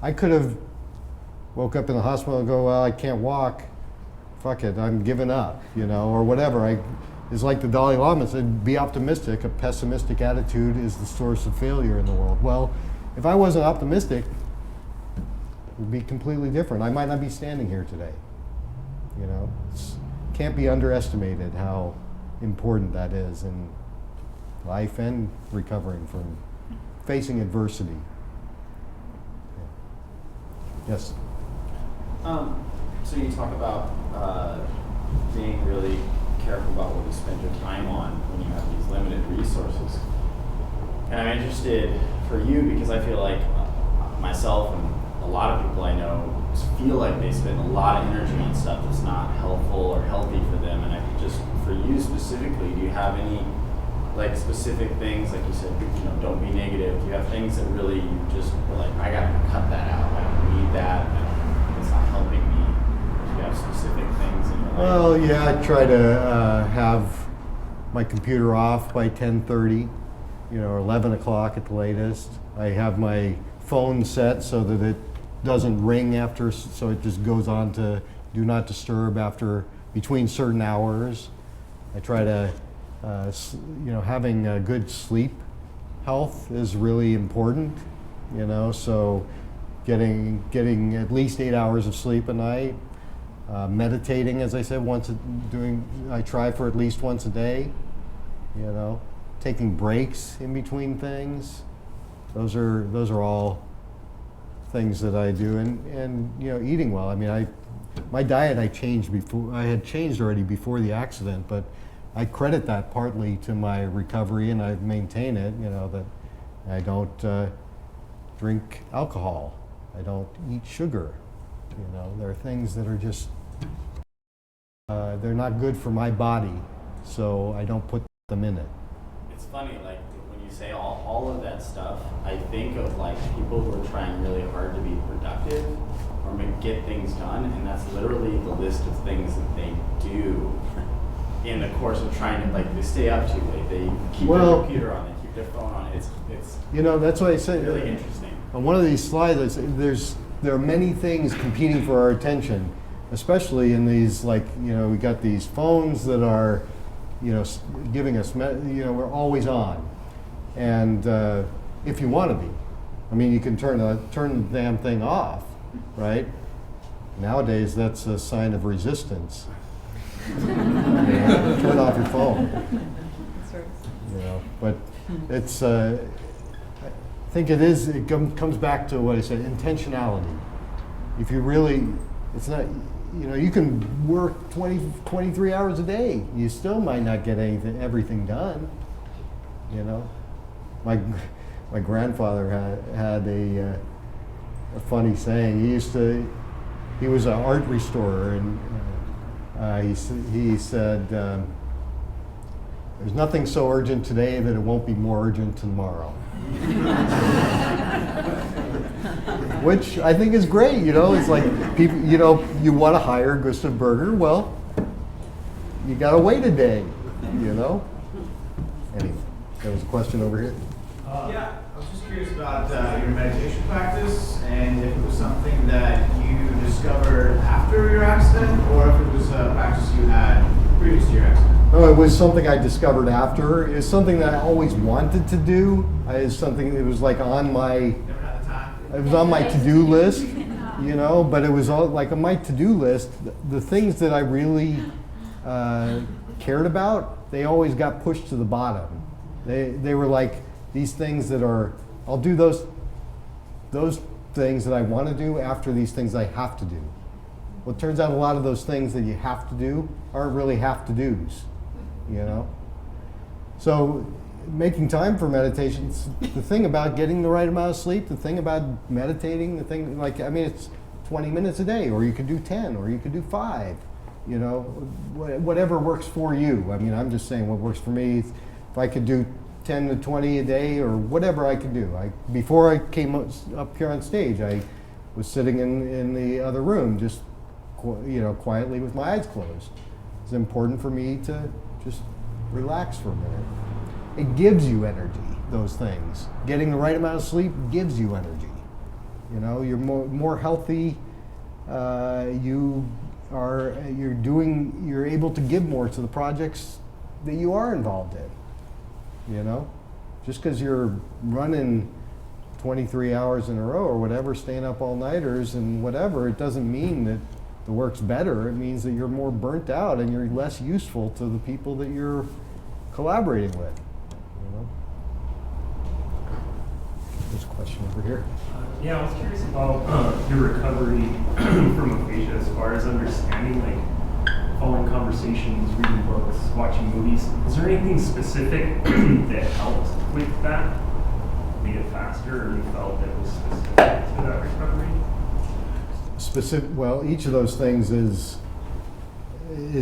I could have woke up in the hospital and go, well, I can't walk, fuck it, I'm giving up, or whatever. It's like the Dalai Lama said, be optimistic. A pessimistic attitude is the source of failure in the world. Well, if I wasn't optimistic, it would be completely different. I might not be standing here today. It can't be underestimated how important that is in life and recovering from facing adversity. Yes? So you talk about being really careful about what you spend your time on when you have these limited resources. And I'm interested for you because I feel like myself and a lot of people I know feel like they spend a lot of energy on stuff that's not helpful or healthy for them. And I think just for you specifically, do you have any specific things, like you said, don't be negative? Do you have things that really you just were like, I gotta cut that out, I don't need that, it's not helping me? Do you have specific things in your life? Well, yeah, I try to have my computer off by 10:30, or 11 o'clock at the latest. I have my phone set so that it doesn't ring after, so it just goes on to do not disturb between certain hours. I try to, having a good sleep health is really important, so getting at least 8 hours of sleep a night. Meditating, as I said, I try for at least once a day, taking breaks in between things. Those are all things that I do, and eating well. I mean, my diet I had changed already before the accident, but I credit that partly to my recovery, and I maintain it. That I don't drink alcohol, I don't eat sugar. There are things that are just they're not good for my body, so I don't put them in it. It's funny, when you say all of that stuff, I think of people who are trying really hard to be productive or get things done, and that's literally the list of things that they do in the course of trying to they stay up too late. They keep their computer on, they keep their phone on. It's that's what I say. really interesting. On one of these slides, I say there are many things competing for our attention, especially in these we got these phones that are giving us we're always on, and if you want to be, I mean, you can turn the damn thing off, right? Nowadays, that's a sign of resistance. Turn off your phone. But it's I think it comes back to what I said, intentionality. If you really, it's not, you can work 23 hours a day. You still might not get everything done. My grandfather had a funny saying. He was an art restorer, and he said, there's nothing so urgent today that it won't be more urgent tomorrow. Which I think is great, it's like people, you want to hire Gustav Berger, well, you got to wait a day, Anyway, there was a question over here. Yeah, I was just curious about your meditation practice, and if it was something that you after your accident, or if it was a practice you had previous to your accident? No, it was something I discovered after. It was something that I always wanted to do. It was like on my, Never had the time? it was on my to-do list, you know, but it was all like on my to-do list, the things that I really cared about, they always got pushed to the bottom. They were like these things that are, I'll do those things that I want to do after these things I have to do. Well, it turns out a lot of those things that you have to do aren't really have-to-dos, you know? So making time for meditation, the thing about getting the right amount of sleep, the thing about meditating, the thing, like, I mean, it's 20 minutes a day, or you could do 10, or you could do 5, you know, whatever works for you. I mean, I'm just saying what works for me. If I could do 10 to 20 a day, or whatever I could do. Before I came up here on stage, I was sitting in the other room, just quietly with my eyes closed. It's important for me to just relax for a minute. It gives you energy, those things. Getting the right amount of sleep gives you energy. You know, you're more healthy. You're able to give more to the projects that you are involved in. You know, just because you're running 23 hours in a row or whatever, staying up all-nighters and whatever, it doesn't mean that the work's better. It means that you're more burnt out and you're less useful to the people that you're collaborating with. You know? There's a question over here. Yeah, I was curious about your recovery from aphasia as far as understanding, like following conversations, reading books, watching movies. Is there anything specific that helped with that? Made it faster, or you felt that was specific to that recovery? Well, each of those things is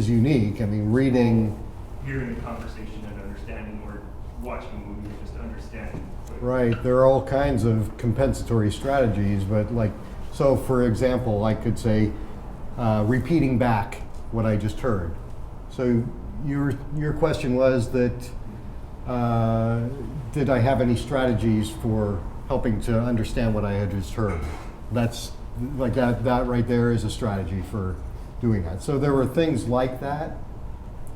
unique. I mean, reading. Hearing the conversation and understanding, or watching a movie and just understanding. Right, there are all kinds of compensatory strategies, but like, so for example, I could say, repeating back what I just heard. So your question was that, did I have any strategies for helping to understand what I had just heard? That's like that right there is a strategy for doing that. So there were things like that,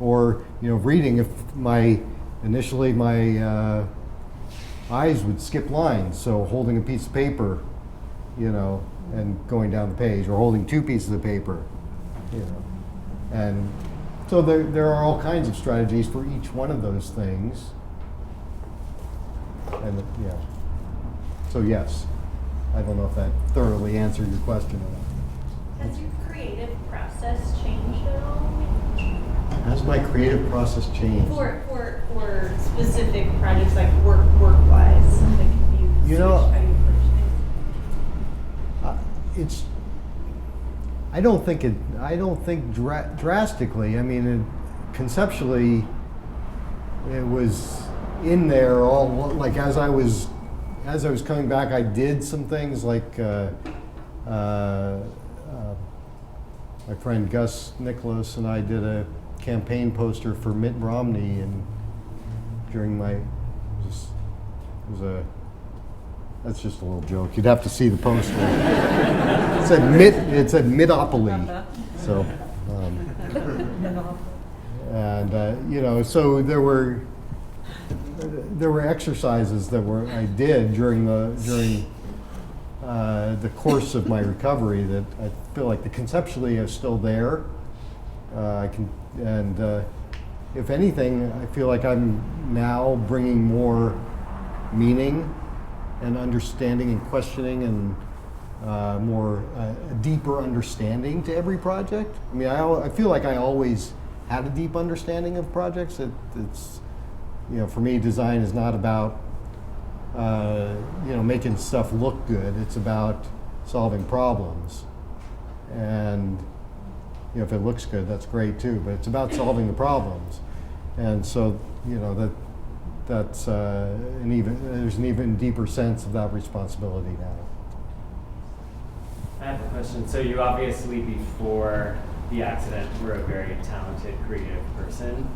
or reading. If initially my eyes would skip lines, so holding a piece of paper, and going down the page, or holding 2 pieces of paper, and so there are all kinds of strategies for each one of those things, and so yes. I don't know if that thoroughly answered your question or not. Has your creative process changed at all? Has my creative process changed? For specific projects, like work-wise, like have you switched how you approach things? I don't think drastically. I mean, conceptually, it was in there all, like as I was coming back, I did some things like my friend Gus Nicholas and I did a campaign poster for Mitt Romney, and during that's just a little joke. You'd have to see the poster. It said Mittopoly. So, and so there were exercises that I did during the course of my recovery that I feel like conceptually are still there. If anything, I feel like I'm now bringing more meaning and understanding and questioning and a deeper understanding to every project. I mean, I feel like I always had a deep understanding of projects. It's for me, design is not about making stuff look good. It's about solving problems, and if it looks good, that's great too. But it's about solving the problems, and so that's there's an even deeper sense of that responsibility now. I have a question. So you obviously, before the accident, were a very talented, creative person,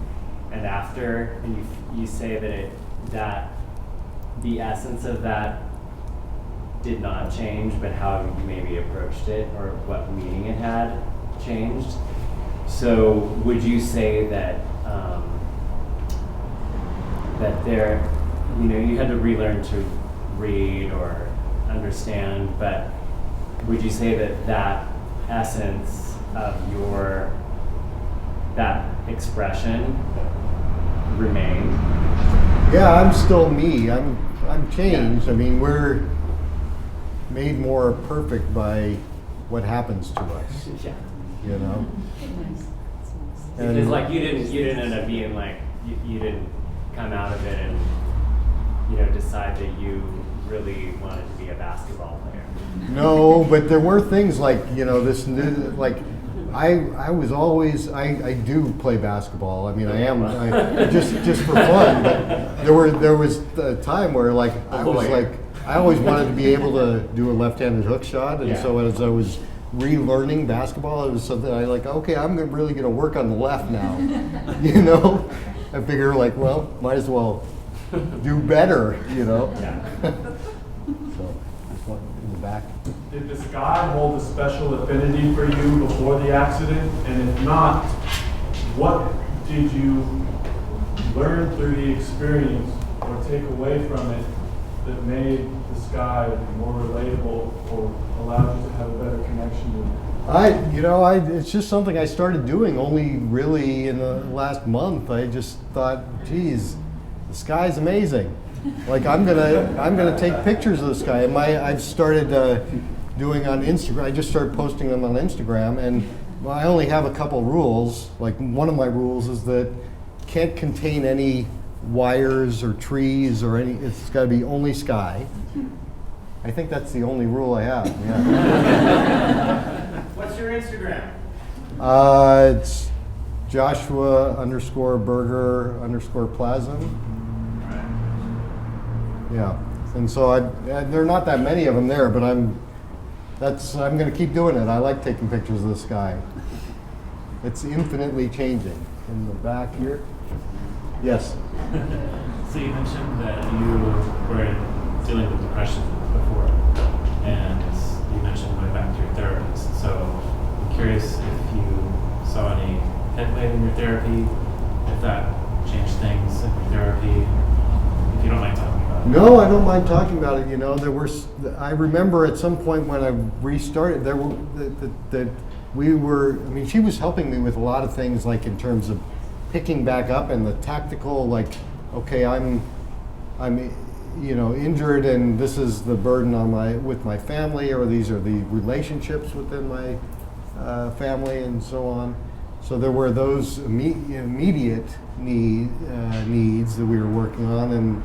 and after, and you say that the essence of that did not change, but how you maybe approached it or what meaning it had changed. So would you say that that there, you had to relearn to read or understand, but would you say that that essence of that expression remained? Yeah, I'm still me. I'm changed. I mean, we're made more perfect by what happens to us. Yeah. And Because like you didn't end up being like you didn't come out of it and decide that you really wanted to be a basketball player. no, but there were things like this new like. I was always I do play basketball. I mean I just for fun. But there was a time where like I was like I always wanted to be able to do a left-handed hook shot, and so as I was relearning basketball, it was something okay, I'm really going to work on the left now. I figure well, might as well do better. Yeah. So in the back. Did the sky hold a special affinity for you before the accident? And if not, what did you learn through the experience or take away from it that made the sky more relatable or allowed you to have a better connection with it? It's just something I started doing only really in the last month. I just thought, geez, the sky's amazing. Like I'm gonna take pictures of the sky. And I've started doing on Instagram. I just started posting them on Instagram, and I only have a couple rules. Like one of my rules is that can't contain any wires or trees or any. It's got to be only sky. I think that's the only rule I have. Yeah. What's your Instagram? It's Joshua_Berger_Plazm. Yeah, and so there are not that many of them there, but I'm going to keep doing it. I like taking pictures of the sky. It's infinitely changing. In the back here. Yes. So you mentioned that you were dealing with depression before, and you mentioned going back to your therapist. So I'm curious if you saw any headway in your therapy, if that changed things in your therapy, if you don't mind talking about it. No, I don't mind talking about it. I remember at some point when I restarted, she was helping me with a lot of things, like in terms of picking back up and the tactical, like, okay, I'm injured and this is the burden with my family, or these are the relationships within my family and so on. So there were those immediate needs that we were working on, and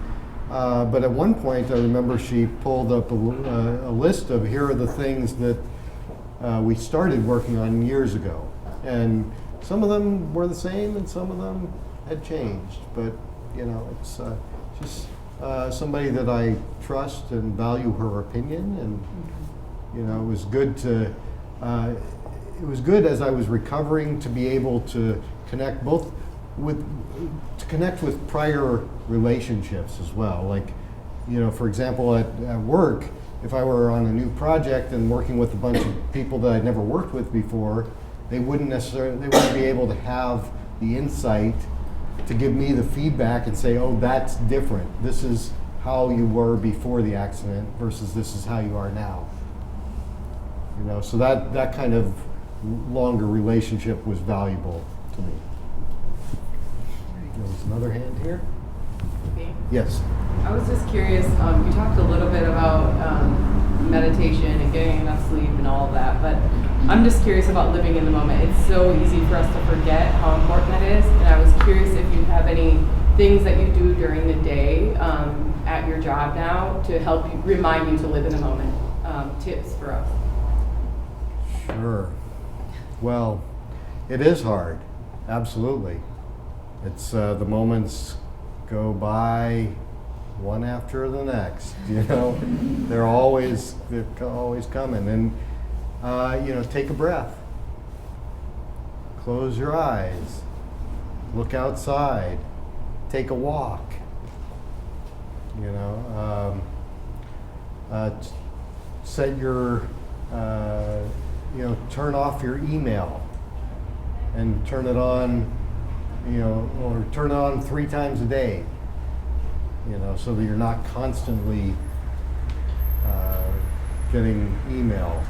but at one point I remember she pulled up a list of here are the things that we started working on years ago, and some of them were the same and some of them had changed, but it's just somebody that I trust and value her opinion, and it was good to it was good as I was recovering to be able to connect with prior relationships as well. Like, for example, at work, if I were on a new project and working with a bunch of people that I'd never worked with before, they wouldn't be able to have the insight to give me the feedback and say, oh, that's different. This is how you were before the accident versus this is how you are now. So that kind of longer relationship was valuable to me. There's another hand here. Me? Yes. I was just curious, you talked a little bit about meditation and getting enough sleep and all of that, but I'm just curious about living in the moment. It's so easy for us to forget how important that is, and I was curious if you have any things that you do during the day at your job now to help you, remind you to live in the moment. Tips for us. Sure. Well, it is hard. Absolutely. It's the moments go by one after the next. They're always coming. And take a breath. Close your eyes. Look outside. Take a walk. Set your turn off your email. and turn it on, or turn it on 3 times a day, so that you're not constantly getting email.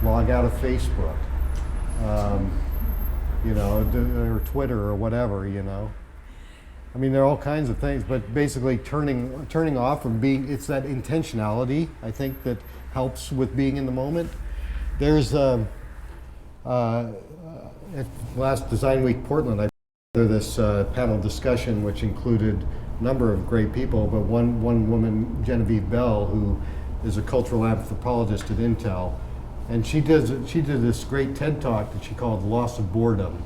Log out of Facebook, or Twitter or whatever, I mean, there are all kinds of things, but basically turning off and it's that intentionality, I think, that helps with being in the moment. There's at last Design Week Portland, I did this panel discussion which included a number of great people, but one woman, Genevieve Bell, who is a cultural anthropologist at Intel, and she did this great TED Talk that she called Loss of Boredom.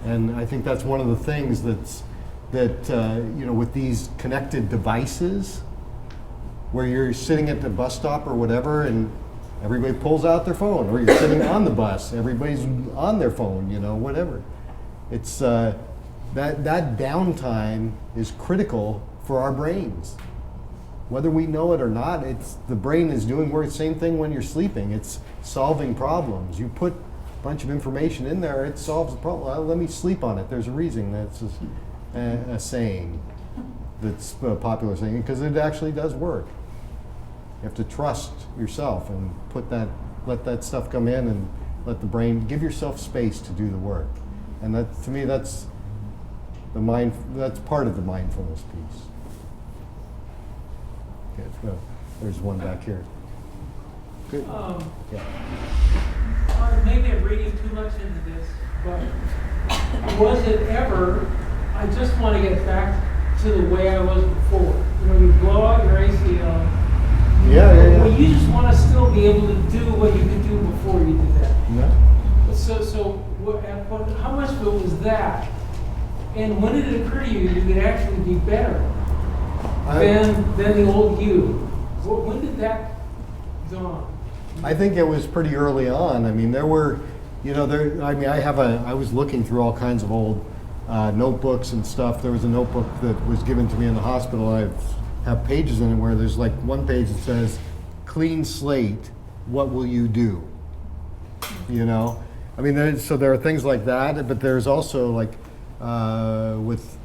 And I think that's one of the things with these connected devices, where you're sitting at the bus stop or whatever, and everybody pulls out their phone, or you're sitting on the bus, everybody's on their phone, whatever. It's that downtime is critical for our brains. Whether we know it or not, the brain is doing work. Same thing when you're sleeping. It's solving problems. You put a bunch of information in there, it solves the problem. Well, let me sleep on it. There's a reason that's a saying that's a popular saying, because it actually does work. You have to trust yourself and let that stuff come in, and let the brain, give yourself space to do the work. And that, to me, that's part of the mindfulness piece. Okay, so there's one back here. Good. Yeah. Maybe I'm reading too much into this, but was it ever, I just want to get back to the way I was before. You blow out your ACL. Yeah. Well, you just want to still be able to do what you could do before you did that. Yeah. So how much of it was that? And when did it occur to you could actually be better than the old you? When did that dawn? I think it was pretty early on. I mean, there were, I was looking through all kinds of old notebooks and stuff. There was a notebook that was given to me in the hospital. I have pages in it where there's like one page that says, "Clean slate, what will you do?" I mean, so there are things like that, but there's also with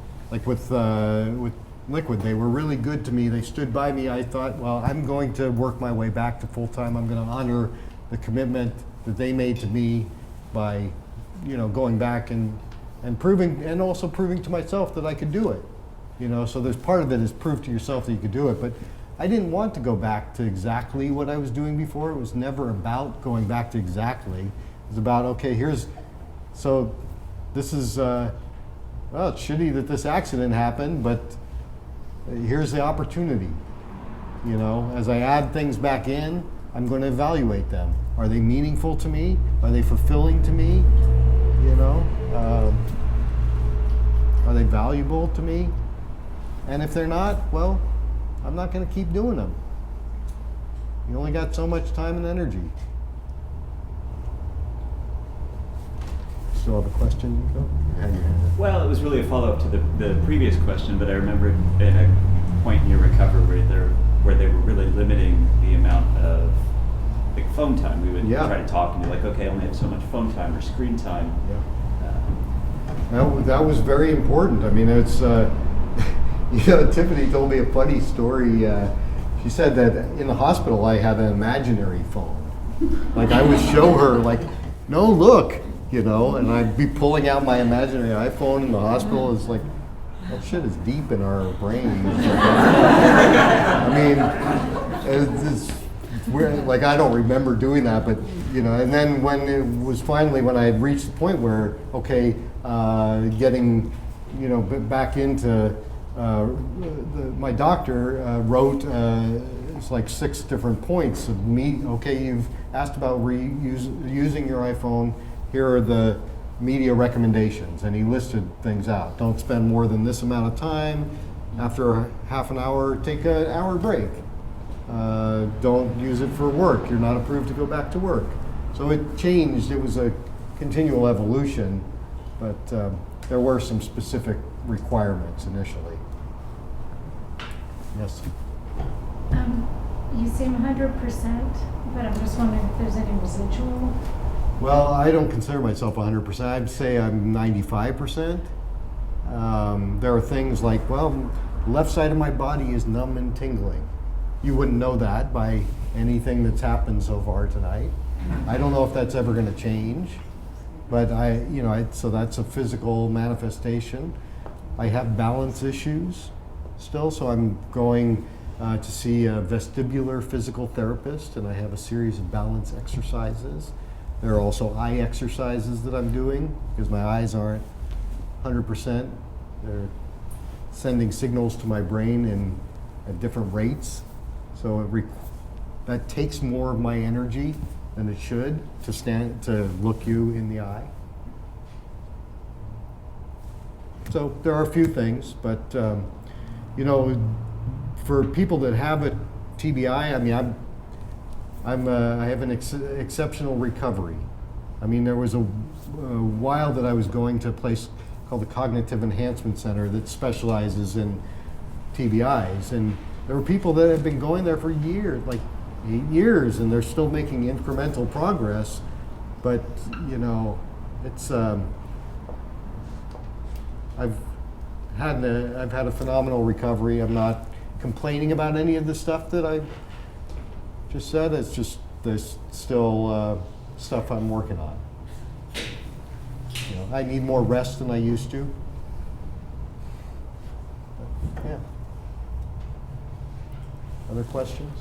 Liquid, they were really good to me. They stood by me. I thought, well, I'm going to work my way back to full-time. I'm going to honor the commitment that they made to me by, going back and proving, and also proving to myself that I could do it. So there's part of it is prove to yourself that you could do it. But I didn't want to go back to exactly what I was doing before. It was never about going back to exactly. It was about, okay, this is, well, it's shitty that this accident happened, but here's the opportunity. As I add things back in, I'm going to evaluate them. Are they meaningful to me? Are they fulfilling to me? Are they valuable to me? And if they're not, well, I'm not going to keep doing them. You only got so much time and energy. Still have a question, Nico? You had your hand up. Well, it was really a follow-up to the previous question, but I remember at a point in your recovery where they were really limiting the amount of phone time. We would try to talk, and you're like, okay, I only have so much phone time or screen time. Yeah. That was very important. I mean, it's Tiffany told me a funny story. She said that in the hospital I had an imaginary phone. Like I would show her, no, look. And I'd be pulling out my imaginary iPhone in the hospital. It's like, that shit is deep in our brains. I mean, it's weird. I don't remember doing that, but, and then when it was finally, when I had reached the point where, okay, getting, back into, my doctor wrote, it's like 6 different points of me, okay, you've asked about using your iPhone. Here are the media recommendations, and he listed things out. Don't spend more than this amount of time. After half an hour, take an hour break. Don't use it for work. You're not approved to go back to work. So it changed. It was a continual evolution, but there were some specific requirements initially. Yes? You seem 100%, but I'm just wondering if there's any residual Well, I don't consider myself 100%. I'd say I'm 95%. There are things like, well, the left side of my body is numb and tingling. You wouldn't know that by anything that's happened so far tonight. I don't know if that's ever going to change, but so that's a physical manifestation. I have balance issues still, so I'm going to see a vestibular physical therapist, and I have a series of balance exercises. There are also eye exercises that I'm doing because my eyes aren't 100%. They're sending signals to my brain at different rates. So that takes more of my energy than it should to look you in the eye. So there are a few things, but for people that have a TBI, I mean, I have an exceptional recovery. I mean, there was a while that I was going to a place called the Cognitive Enhancement Center that specializes in TBIs, and there were people that have been going there for years, like 8 years, and they're still making incremental progress. But it's I've had a phenomenal recovery. I'm not complaining about any of the stuff that I just said. It's just there's still stuff I'm working on. I need more rest than I used to. But, yeah. Other questions?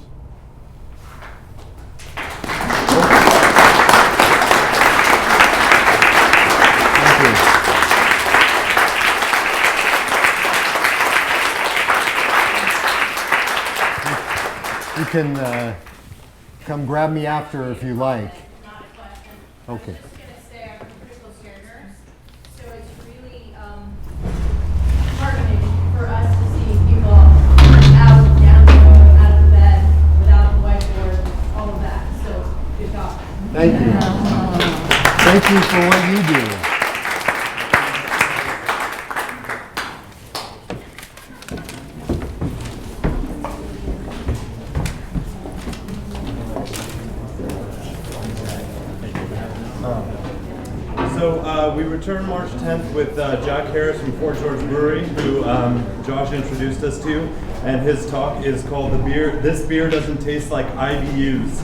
Thank you. You can come grab me after if you like. Not a question. Okay. I was just going to say I'm a critical care nurse, so it's really heartening for us to see people out, down the road, out of the bed, without a whiteboard, all of that. So good job. Thank you. Thank you for what you do. We return March 10th with Jack Harris from Fort George Brewery, who Josh introduced us to, and his talk is called This Beer Doesn't Taste Like IBUs.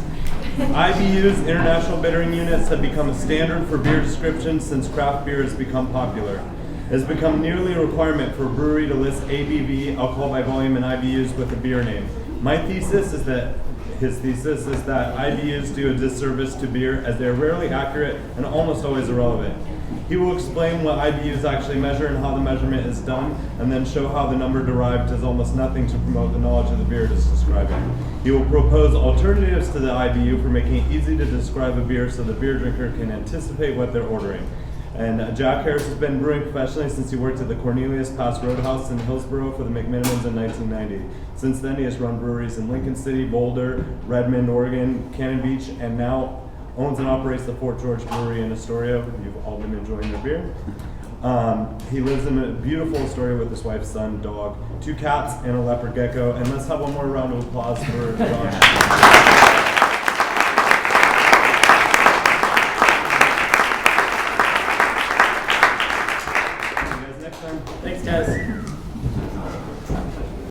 IBUs, International Bittering Units, have become a standard for beer descriptions since craft beer has become popular. It has become nearly a requirement for a brewery to list ABV, alcohol by volume, and IBUs with a beer name. His thesis is that IBUs do a disservice to beer as they are rarely accurate and almost always irrelevant. He will explain what IBUs actually measure and how the measurement is done, and then show how the number derived does almost nothing to promote the knowledge of the beer it is describing. He will propose alternatives to the IBU for making it easy to describe a beer so the beer drinker can anticipate what they're ordering. And Jack Harris has been brewing professionally since he worked at the Cornelius Pass Roadhouse in Hillsborough for the McMinimans in 1990. Since then, he has run breweries in Lincoln City, Boulder, Redmond, Oregon, Cannon Beach, and now owns and operates the Fort George Brewery in Astoria. You've all been enjoying their beer. He lives in a beautiful Astoria with his wife, son, dog, 2 cats, and a leopard gecko. And let's have one more round of applause for Josh.